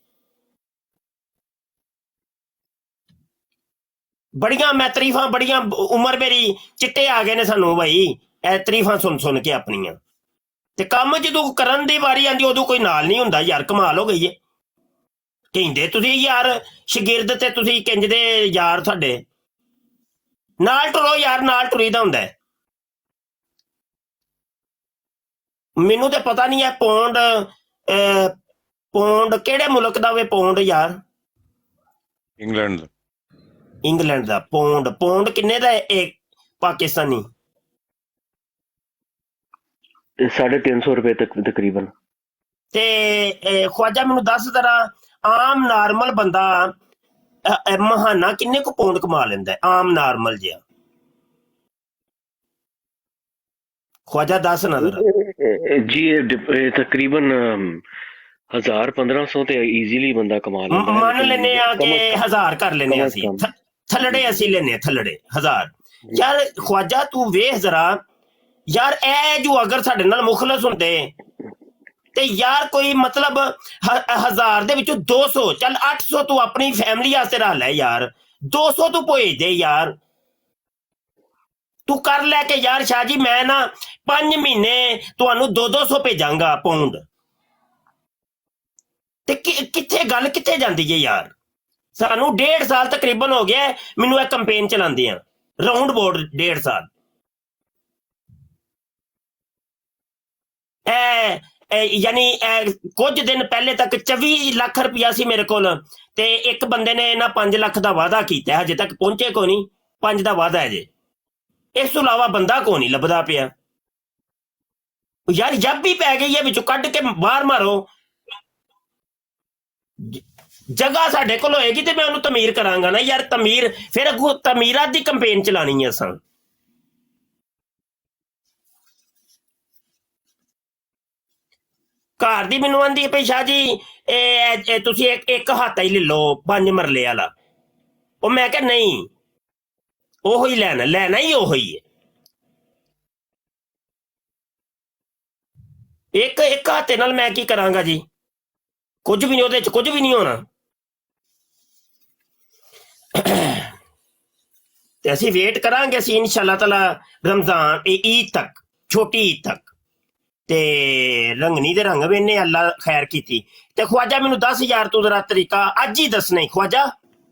ਬੜੀਆਂ ਮੈਂ ਤਾਰੀਫਾਂ, ਬੜੀਆਂ ਉਮਰ ਮੇਰੀ ਚਿੱਟੇ ਆ ਗਏ ਨੇ ਸਾਨੂੰ ਬਾਈ ਇਹ ਤਾਰੀਫਾਂ ਸੁਣ ਕੇ ਆਪਣੀਆਂ। ਤੇ ਕੰਮ ਜਦੋਂ ਕਰਨ ਦੀ ਵਾਰੀ ਆਂਦੀ ਉਦੋਂ ਕੋਈ ਨਾਲ ਨਹੀਂ ਹੁੰਦਾ ਯਾਰ। ਕਮਾਲ ਹੋ ਗਈ ਏ। ਕਹਿੰਦੇ ਤੁਸੀਂ ਯਾਰ ਸ਼ਾਗਿਰਦ ਤੇ ਤੁਸੀਂ ਕਹਿੰਦੇ ਯਾਰ ਤੁਹਾਡੇ ਨਾਲ ਟੁਰੋ ਯਾਰ, ਨਾਲ ਟੁਰੀਦਾ ਹੁੰਦਾ। ਮੈਨੂੰ ਤੇ ਪਤਾ ਨਹੀਂ ਹੈ ਪੌਂਡ ਕਿਹੜੇ ਮੁਲਕ ਦਾ ਵੇ ਪੌਂਡ ਯਾਰ? ਇੰਗਲੈਂਡ ਦਾ ਪੌਂਡ ਕਿੰਨੇ ਦਾ ਹੈ ਪਾਕਿਸਤਾਨੀ? 350 ਰੁਪਏ ਤੱਕ ਤਕਰੀਬਨ। ਤੇ ਖਵਾਜਾ ਮੈਨੂੰ ਦੱਸ ਜ਼ਰਾ ਆਮ ਨਾਰਮਲ ਬੰਦਾ ਮਹਾਨਾ ਕਿੰਨੇ ਕੁ ਪੌਂਡ ਕਮਾ ਲੈਂਦਾ ਆਮ ਨਾਰਮਲ ਜਿਹਾ? ਖਵਾਜਾ ਦੱਸ ਨਾ ਜ਼ਰਾ ਜੀ। ਤਕਰੀਬਨ 1000-1500 ਤੇ ਈਜ਼ੀਲੀ ਬੰਦਾ ਕਮਾ ਲੈਂਦਾ। ਮੰਨ ਲੈਨੇ ਆ ਕਿ 1000 ਕਰ ਲੈਨੇ ਅਸੀਂ ਥੱਲੜੇ, ਅਸੀਂ ਲੈਨੇ ਥੱਲੜੇ 1000। ਯਾਰ ਖਵਾਜਾ ਤੂੰ ਵੇਖ ਜ਼ਰਾ ਯਾਰ, ਇਹ ਜੋ ਅਗਰ ਸਾਡੇ ਨਾਲ ਮੁਖਲਸ ਹੁੰਦੇ ਤੇ ਯਾਰ ਕੋਈ ਮਤਲਬ 1000 ਦੇ ਵਿੱਚੋਂ 200 ਚੱਲ 800 ਤੂੰ ਆਪਣੀ ਫੈਮਿਲੀ ਵਾਸਤੇ ਰੱਖ ਲੈ ਯਾਰ, 200 ਤੂੰ ਭੇਜ ਦੇ ਯਾਰ। ਤੂੰ ਕਰ ਲੈ ਕੇ ਯਾਰ ਸ਼ਾਹ ਜੀ ਮੈਂ ਨਾ 5 ਮਹੀਨੇ ਤੁਹਾਨੂੰ 200 ਭੇਜਾਂਗਾ ਪੌਂਡ। ਤੇ ਕਿੱਥੇ ਗੱਲ ਕਿੱਥੇ ਜਾਂਦੀ ਹੈ ਯਾਰ? ਸਾਨੂੰ 1.5 ਸਾਲ ਤਕਰੀਬਨ ਹੋ ਗਿਆ ਮੈਨੂੰ ਇਹ ਕੰਪੇਨ ਚਲਾਉਂਦੇ ਆ, ਰਾਉਂਡ ਬੋਰਡ 1.5 ਸਾਲ। ਯਾਨੀ ਕੁਝ ਦਿਨ ਪਹਿਲੇ ਤੱਕ 24 ਲੱਖ ਰੁਪਇਆ ਸੀ ਮੇਰੇ ਕੋਲ ਤੇ ਇੱਕ ਬੰਦੇ ਨੇ ਨਾ 5 ਲੱਖ ਦਾ ਵਾਅਦਾ ਕੀਤਾ, ਹਜੇ ਤੱਕ ਪਹੁੰਚੇ ਕੋ ਨਹੀਂ। 5 ਦਾ ਵਾਅਦਾ ਹੈ ਜੇ, ਇਸ ਤੋਂ ਇਲਾਵਾ ਬੰਦਾ ਕੋ ਨਹੀਂ ਲੱਭਦਾ ਪਿਆ ਯਾਰ। ਜੱਬ ਵੀ ਪੈ ਗਈ ਹੈ ਵਿੱਚੋਂ ਕੱਢ ਕੇ ਬਾਹਰ ਮਾਰੋ। ਜਗ੍ਹਾ ਸਾਡੇ ਕੋਲ ਹੋਏਗੀ ਤੇ ਮੈਂ ਉਹਨੂੰ ਤਮੀਰ ਕਰਾਂਗਾ ਨਾ ਯਾਰ। ਤਮੀਰ ਫਿਰ ਅੱਗੋਂ ਤਮੀਰਾਂ ਦੀ ਕੰਪੇਨ ਚਲਾਣੀ ਹੈ ਅਸਾਂ। ਘਰ ਦੀ ਮੈਨੂੰ ਆਂਦੀ ਪਈ ਸ਼ਾਹ ਜੀ ਇਹ ਤੁਸੀਂ ਇੱਕ ਹੱਥ ਹੀ ਲੈ ਲਓ 5 ਮਰਲੇ ਵਾਲਾ। ਉਹ ਮੈਂ ਕਿਹਾ ਨਹੀਂ, ਉਹੋ ਹੀ ਲੈਣਾ ਹੀ ਉਹੋ ਹੀ ਹੈ। ਇੱਕ ਹੱਥੇ ਨਾਲ ਮੈਂ ਕੀ ਕਰਾਂਗਾ ਜੀ? ਕੁਝ ਵੀ ਨਹੀਂ, ਉਹਦੇ ਚ ਕੁਝ ਵੀ ਨਹੀਂ ਹੋਣਾ। ਤੇ ਅਸੀਂ ਵੇਟ ਕਰਾਂਗੇ ਅਸੀਂ ਇਨਸ਼ਾ ਅੱਲਾਹ ਤਾਲਾ ਰਮਜ਼ਾਨ ਈਦ ਤੱਕ, ਛੋਟੀ ਈਦ ਤੱਕ। ਤੇ ਰੰਗਨੀ ਦੇ ਰੰਗ ਵੇਨੇ ਅੱਲਾ ਖੈਰ ਕੀਤੀ। ਤੇ ਖਵਾਜਾ ਮੈਨੂੰ 10,000 ਤੂੰ ਜ਼ਰਾ ਤਰੀਕਾ ਅੱਜ ਹੀ ਦੱਸਣਾ ਖਵਾਜਾ,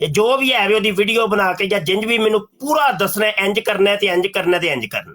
ਤੇ ਜੋ ਵੀ ਹੈ ਉਹਦੀ ਵੀਡੀਓ ਬਣਾ ਕੇ ਜਾਂ ਜਿੰਜ ਵੀ ਮੈਨੂੰ ਪੂਰਾ ਦੱਸਣਾ ਇੰਜ ਕਰਨਾ ਤੇ ਇੰਜ ਕਰਨਾ ਤੇ ਇੰਜ ਕਰਨਾ।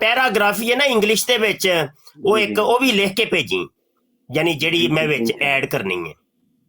ਪੈਰਾਗ੍ਰਾਫੀ ਹੈ ਨਾ ਇੰਗਲਿਸ਼ ਦੇ ਵਿੱਚ ਉਹ ਇੱਕ ਉਹ ਵੀ ਲਿਖ ਕੇ ਭੇਜੀ, ਯਾਨੀ ਜਿਹੜੀ ਮੈਂ ਵਿੱਚ ਐਡ ਕਰਨੀ ਹੈ।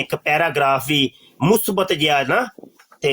ਇੱਕ ਪੈਰਾਗ੍ਰਾਫ ਵੀ ਮੁਸਬਤ ਜਿਹਾ ਨਾ ਤੇ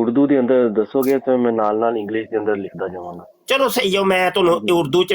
ਉਰਦੂ ਦੇ ਅੰਦਰ ਦੱਸੋਗੇ ਤਾਂ ਮੈਂ ਨਾਲ ਨਾਲ ਇੰਗਲਿਸ਼ ਦੇ ਅੰਦਰ ਲਿਖਦਾ ਜਾਵਾਂਗਾ। ਚਲੋ ਸਹੀ ਹੋ, ਮੈਂ ਤੁਹਾਨੂੰ ਉਰਦੂ ਚ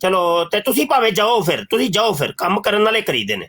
ਚਲੋ ਤੇ ਤੁਸੀਂ ਭਾਵੇਂ ਜਾਓ, ਫਿਰ ਤੁਸੀਂ ਜਾਓ, ਫਿਰ ਕੰਮ ਕਰਨ ਵਾਲੇ ਕਰੀਦੇ ਨੇ,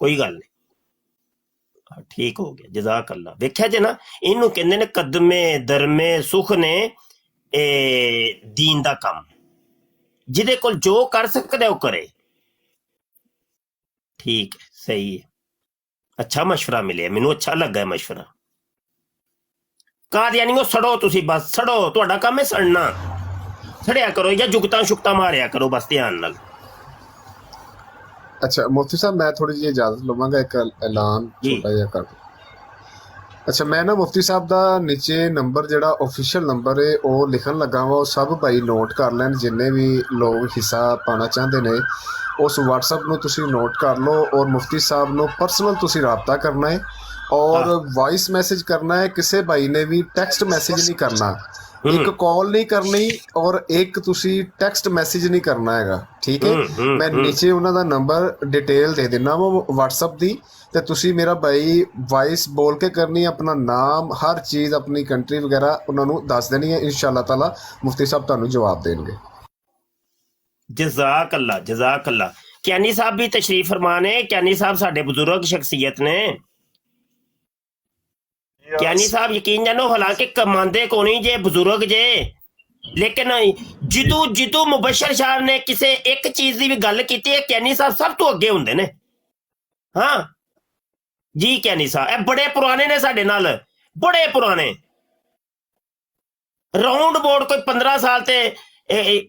ਕੋਈ ਗੱਲ ਨਹੀਂ। ਹਾਂ, ਠੀਕ ਹੋ ਗਿਆ, ਜਜ਼ਾਕ ਅੱਲਾ। ਵੇਖਿਆ ਜੇ ਨਾ, ਇਹਨੂੰ ਕਹਿੰਦੇ ਨੇ ਕਦਮੇ ਦਰਮੇ ਸੁਖ ਨੇ ਇਹ ਦੀਨ ਦਾ ਕੰਮ, ਜਿਹਦੇ ਕੋਲ ਜੋ ਕਰ ਸਕਦਾ ਉਹ ਕਰੇ। ਠੀਕ ਹੈ, ਸਹੀ ਹੈ, ਅੱਛਾ ਮਸ਼ਵਰਾ ਮਿਲਿਆ ਮੈਨੂੰ, ਅੱਛਾ ਲੱਗਾ ਮਸ਼ਵਰਾ। ਕਾਦੀਆਨੀਓ ਸੜੋ ਤੁਸੀਂ, ਬਸ ਸੜੋ, ਤੁਹਾਡਾ ਕੰਮ ਹੈ ਸੜਨਾ। ਸੜਿਆ ਕਰੋ ਜਾਂ ਜੁਗਤਾਂ ਸ਼ੁਗਤਾਂ ਮਾਰਿਆ ਕਰੋ, ਬਸ ਧਿਆਨ ਨਾਲ। ਅੱਛਾ ਮੁਫਤੀ ਸਾਹਿਬ ਮੈਂ ਥੋੜੀ ਜਿਹੀ ਇਜਾਜ਼ਤ ਲਵਾਂਗਾ, ਇੱਕ ਐਲਾਨ ਛੋਟਾ ਜਿਹਾ ਕਰ। ਅੱਛਾ ਮੈਂ ਨਾ ਮੁਫਤੀ ਸਾਹਿਬ ਦਾ ਨੀਚੇ ਨੰਬਰ ਜਿਹੜਾ ਆਫੀਸ਼ੀਅਲ ਨੰਬਰ ਹੈ ਉਹ ਲਿਖਣ ਲੱਗਾ ਵਾ, ਉਹ ਸਭ ਭਾਈ ਨੋਟ ਕਰ ਲੈਣ, ਜਿੰਨੇ ਵੀ ਲੋਕ ਹਿੱਸਾ ਪਾਉਣਾ ਚਾਹੁੰਦੇ ਨੇ ਉਸ WhatsApp ਨੂੰ ਤੁਸੀਂ ਨੋਟ ਕਰ ਲਓ, ਔਰ ਮੁਫਤੀ ਸਾਹਿਬ ਨੂੰ ਪਰਸਨਲ ਤੁਸੀਂ ਰਾਬਤਾ ਕਰਨਾ ਹੈ, ਔਰ ਵਾਇਸ ਮੈਸੇਜ ਕਰਨਾ ਹੈ। ਕਿਸੇ ਭਾਈ ਨੇ ਵੀ ਟੈਕਸਟ ਮੈਸੇਜ ਨਹੀਂ ਕਰਨਾ, ਇੱਕ ਕਾਲ ਨਹੀਂ ਕਰਨੀ ਔਰ ਇੱਕ ਤੁਸੀਂ ਟੈਕਸਟ ਮੈਸੇਜ ਨਹੀਂ ਕਰਨਾ ਹੈਗਾ, ਠੀਕ ਹੈ। ਮੈਂ ਨੀਚੇ ਉਹਨਾਂ ਦਾ ਨੰਬਰ ਡਿਟੇਲ ਦੇ ਦਿੰਦਾ ਵਾ WhatsApp ਦੀ, ਤੇ ਤੁਸੀਂ ਮੇਰਾ ਭਾਈ ਵਾਇਸ ਬੋਲ ਕੇ ਕਰਨੀ, ਆਪਣਾ ਨਾਮ ਹਰ ਚੀਜ਼ ਆਪਣੀ ਕੰਟਰੀ ਵਗੈਰਾ ਉਹਨਾਂ ਨੂੰ ਦੱਸ ਦੇਣੀ ਹੈ। ਇਨਸ਼ਾਅੱਲਾ ਤਾਲਾ ਮੁਫਤੀ ਸਾਹਿਬ ਤੁਹਾਨੂੰ ਜਵਾਬ ਦੇਣਗੇ। ਜਜ਼ਾਕ ਅੱਲਾ, ਜਜ਼ਾਕ ਅੱਲਾ। ਕਿਆਨੀ ਸਾਹਿਬ ਵੀ ਤਸ਼ਰੀਫ ਫਰਮਾ ਨੇ। ਕਿਆਨੀ ਸਾਹਿਬ ਸਾਡੇ ਬਜ਼ੁਰਗ ਸ਼ਖਸੀਅਤ ਨੇ। ਕਿਆਨੀ ਸਾਹਿਬ ਯਕੀਨ ਜਾਨੋ, ਹਾਲਾਂਕਿ ਕਮਾਉਂਦੇ ਕੋ ਨਹੀਂ ਜੇ, ਬਜ਼ੁਰਗ ਜੇ, ਲੇਕਿਨ ਜਿਦੋਂ ਮੁਬਸ਼ਰ ਸ਼ਾਹ ਨੇ ਕਿਸੇ ਇੱਕ ਚੀਜ਼ ਦੀ ਵੀ ਗੱਲ ਕੀਤੀ ਹੈ, ਕਿਆਨੀ ਸਾਹਿਬ ਸਭ ਤੋਂ ਅੱਗੇ ਹੁੰਦੇ ਨੇ। ਹਾਂ ਜੀ ਕਿਆਨੀ ਸਾਹਿਬ ਇਹ ਬੜੇ ਪੁਰਾਣੇ ਨੇ ਸਾਡੇ ਨਾਲ, ਬੜੇ ਪੁਰਾਣੇ, ਰਾਉਂਡ ਬੋਰਡ ਕੋਈ 15 ਸਾਲ ਤੇ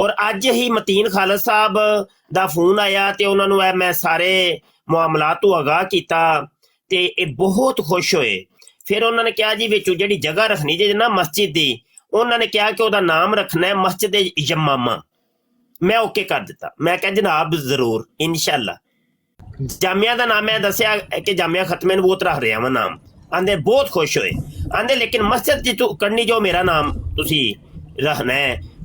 ਔਰ ਅੱਜ ਹੀ ਮਤੀਨ ਖਾਲਦ ਸਾਹਿਬ ਦਾ ਫੋਨ ਆਇਆ ਤੇ ਉਹਨਾਂ ਨੂੰ ਇਹ ਮੈਂ ਸਾਰੇ ਮਾਮਲਾਤ ਤੋਂ ਆਗਾਹ ਕੀਤਾ ਤੇ ਇਹ ਬਹੁਤ ਖੁਸ਼ ਹੋਏ। ਫਿਰ ਉਹਨਾਂ ਨੇ ਕਿਹਾ ਜੀ ਵਿੱਚੋਂ ਜਿਹੜੀ ਜਗ੍ਹਾ ਰੱਖਣੀ ਜੇ ਨਾ ਮਸਜਿਦ ਦੀ, ਉਹਨਾਂ ਨੇ ਕਿਹਾ ਕਿ ਉਹਦਾ ਨਾਮ ਰੱਖਣਾ ਹੈ ਮਸਜਿਦ ਯਮਾਮਾ। ਮੈਂ ਓਕੇ ਕਰ ਦਿੱਤਾ। ਮੈਂ ਕਿਹਾ ਜਨਾਬ ਜ਼ਰੂਰ ਇਨਸ਼ਾਅੱਲਾ। ਜਾਮਿਆ ਦਾ ਨਾਮ ਮੈਂ ਦੱਸਿਆ ਕਿ ਜਾਮਿਆ ਖਤਮੇ ਨਬੂਵਤ ਰੱਖ ਰਿਹਾ ਵਾ ਨਾਮ। ਆਂਦੇ ਬਹੁਤ ਖੁਸ਼ ਹੋਏ। ਆਂਦੇ ਲੇਕਿਨ ਮਸਜਿਦ ਦੀ ਤੂੰ ਕਰਨੀ ਜੋ ਮੇਰਾ ਨਾਮ ਤੁਸੀਂ ਰੱਖਣਾ ਹੈ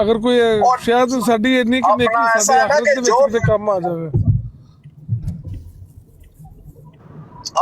ਅਗਰ ਕੋਈ ਸ਼ਾਇਦ ਸਾਡੀ ਇੰਨੀ ਕਿ ਨੇਕੀ ਸਾਡੇ ਆਖਿਰਤ ਦੇ ਵਿੱਚ ਕੰਮ ਆ ਜਾਵੇ।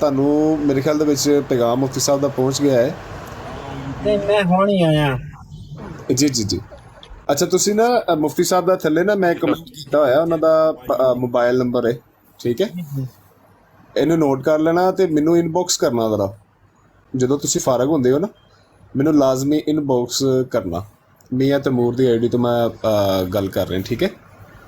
ਤੁਹਾਨੂੰ ਮੇਰੇ ਖਿਆਲ ਦੇ ਵਿੱਚ ਪੈਗਾਮ ਮੁਫਤੀ ਸਾਹਿਬ ਦਾ ਪਹੁੰਚ ਗਿਆ ਹੈ। ਤੇ ਮੈਂ ਹੁਣ ਹੀ ਆਇਆ ਜੀ। ਅੱਛਾ ਤੁਸੀਂ ਨਾ ਮੁਫਤੀ ਸਾਹਿਬ ਦਾ ਥੱਲੇ ਨਾ ਮੈਂ ਕਮੈਂਟ ਕੀਤਾ ਹੋਇਆ, ਉਹਨਾਂ ਦਾ ਮੋਬਾਈਲ ਨੰਬਰ ਹੈ, ਠੀਕ ਹੈ? ਇਹਨੂੰ ਨੋਟ ਕਰ ਲੈਣਾ ਤੇ ਮੈਨੂੰ ਇਨਬਾਕਸ ਕਰਨਾ ਜ਼ਰਾ ਜਦੋਂ ਤੁਸੀਂ ਫਾਰਗ ਹੁੰਦੇ ਹੋ ਨਾ, ਮੈਨੂੰ ਲਾਜ਼ਮੀ ਇਨਬਾਕਸ ਕਰਨਾ। ਮੀਆਂ ਤੈਮੂਰ ਦੀ ਆਈਡੀ ਤੋਂ ਮੈਂ ਗੱਲ ਕਰ ਰਿਹਾ, ਠੀਕ ਹੈ?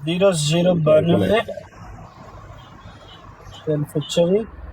0092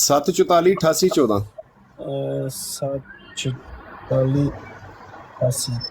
744 88 14 744 88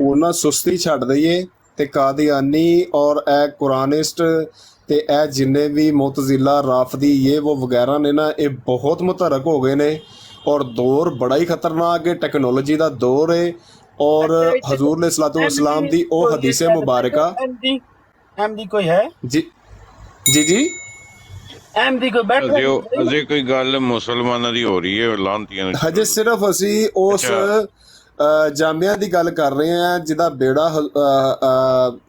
ਉਹਨਾਂ ਸੁਸਤੀ ਛੱਡ ਦਈਏ ਤੇ ਕਾਦੀਆਨੀ ਔਰ ਇਹ ਕੁਰਾਨਿਸਟ ਤੇ ਇਹ ਜਿੰਨੇ ਵੀ ਮੁਤਜ਼ਿਲਾ ਰਾਫਦੀ ਇਹ ਉਹ ਵਗੈਰਾ ਨੇ ਨਾ, ਇਹ ਬਹੁਤ ਮੁਤਹਰਕ ਹੋ ਗਏ ਨੇ। ਔਰ ਦੌਰ ਬੜਾ ਹੀ ਖਤਰਨਾਕ ਹੈ, ਟੈਕਨੋਲੋਜੀ ਦਾ ਦੌਰ ਹੈ اور حضور نے السلام دی او حدیث مبارکہ احمدی کوئی ہے جی جی جی احمدی کوئی بیٹھا ਅਜੇ ਕੋਈ ਗੱਲ ਮੁਸਲਮਾਨਾਂ ਦੀ ਹੋ ਰਹੀ ਹੈ ਲਾਂਤੀਆਂ ਨੂੰ ਹਜੇ ਸਿਰਫ ਅਸੀਂ ਉਸ ਜਾਮਿਆ ਦੀ ਗੱਲ ਕਰ ਰਹੇ ਹਾਂ ਜਿਹਦਾ ਬੇੜਾ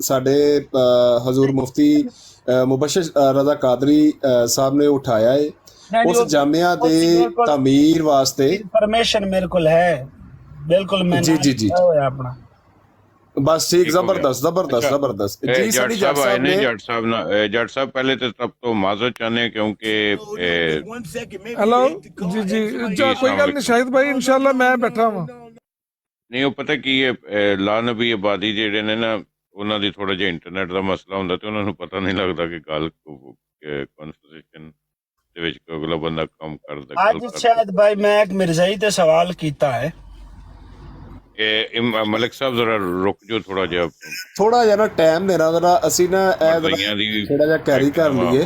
ਸਾਡੇ ਹਜ਼ੂਰ ਮੁਫਤੀ ਮੁਬਸ਼ਰ ਰਜ਼ਾ ਕਾਦਰੀ ਸਾਹਿਬ ਨੇ ਉਠਾਇਆ ਹੈ ਉਸ ਜਾਮਿਆ ਦੇ ਤਾਮੀਰ ਵਾਸਤੇ ਇਨਫੋਰਮੇਸ਼ਨ ਮੇਰੇ ਕੋਲ ਹੈ ਬਿਲਕੁਲ ਮੈਂ ਜੀ ਜੀ ਜੀ ਹੋਇਆ ਆਪਣਾ ਬਸ ਠੀਕ ਜ਼ਬਰਦਸਤ ਜ਼ਬਰਦਸਤ ਜ਼ਬਰਦست ਜੀ ਸਨੀ ਜੱਟ ਸਾਹਿਬ ਨੇ ਜੱਟ ਸਾਹਿਬ ਪਹਿਲੇ ਤਾਂ ਸਭ ਤੋਂ ਮਾਜ਼ਰਤ ਚਾਹੁੰਦੇ ਕਿਉਂਕਿ ਹੈਲੋ ਜੀ ਜੀ ਕੋਈ ਗੱਲ ਨਹੀਂ ਸ਼ਾਹਿਦ ਭਾਈ ਇਨਸ਼ਾਅੱਲਾ ਮੈਂ ਬੈਠਾ ਹਾਂ ਨਹੀਂ ਉਹ ਪਤਾ ਕੀ ਹੈ ਲਾਨਬੀ ਆਬਾਦੀ ਜਿਹੜੇ ਨੇ ਨਾ ਉਹਨਾਂ ਦੀ ਥੋੜਾ ਜਿਹਾ ਇੰਟਰਨੈਟ ਦਾ ਮਸਲਾ ਹੁੰਦਾ ਤੇ ਉਹਨਾਂ ਨੂੰ ਪਤਾ ਨਹੀਂ ਲੱਗਦਾ ਕਿ ਗੱਲ ਕਨਵਰਸੇਸ਼ਨ ਦੇ ਵਿੱਚ ਅਗਲਾ ਬੰਦਾ ਕੰਮ ਕਰਦਾ ਅੱਜ ਸ਼ਾਹਿਦ ਭਾਈ ਮੈਂ ਇੱਕ ਮਿਰਜ਼ਾਈ ਤੇ ਸਵਾਲ ਕੀਤਾ ਹੈ ਮਲਿਕ ਸਾਹਿਬ ਜ਼ਰਾ ਰੁਕ ਜਾਓ ਥੋੜਾ ਜਿਹਾ ਨਾ ਟਾਈਮ ਦੇਣਾ ਜ਼ਰਾ ਅਸੀਂ ਨਾ ਥੋੜਾ ਜਿਹਾ ਕੈਰੀ ਕਰ ਲਈਏ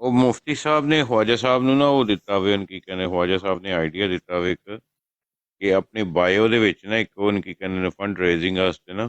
ਉਹ ਮੁਫਤੀ ਸਾਹਿਬ ਨੇ ਖਵਾਜਾ ਸਾਹਿਬ ਨੂੰ ਨਾ ਉਹ ਦਿੱਤਾ ਵੇ ਉਹਨਾਂ ਕੀ ਕਹਿੰਦੇ ਖਵਾਜਾ ਸਾਹਿਬ ਨੇ ਆਈਡੀਆ ਦਿੱਤਾ ਵੇ ਇੱਕ ਕਿ ਆਪਣੀ ਬਾਇਓ ਦੇ ਵਿੱਚ ਨਾ ਇੱਕ ਉਹਨਾਂ ਕੀ ਕਹਿੰਦੇ ਨੇ ਫੰਡ ਰੇਜ਼ਿੰਗ ਵਾਸਤੇ ਨਾ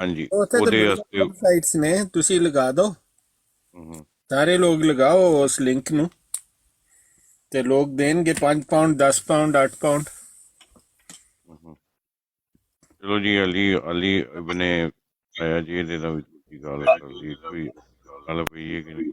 ਹਾਂਜੀ ਉਹਦੇ ਵਾਸਤੇ ਵੈਬਸਾਈਟਸ ਨੇ ਤੁਸੀਂ ਲਗਾ ਦਿਓ ਸਾਰੇ ਲੋਕ ਲਗਾਓ ਉਸ ਲਿੰਕ ਨੂੰ ਤੇ ਲੋਕ ਦੇਣਗੇ 5 ਪਾਉਂਡ 10 ਪਾਉਂਡ 8 ਪਾਉਂਡ ਚਲੋ ਜੀ ਅਲੀ ਇਬਨ ਆਇਆ ਜੀ ਇਹਦੇ ਦਾ ਕੀ ਗੱਲ ਕਰਦੀ ਕੋਈ ਗੱਲ ਪਈ ਹੈ ਕਿ ਨਹੀਂ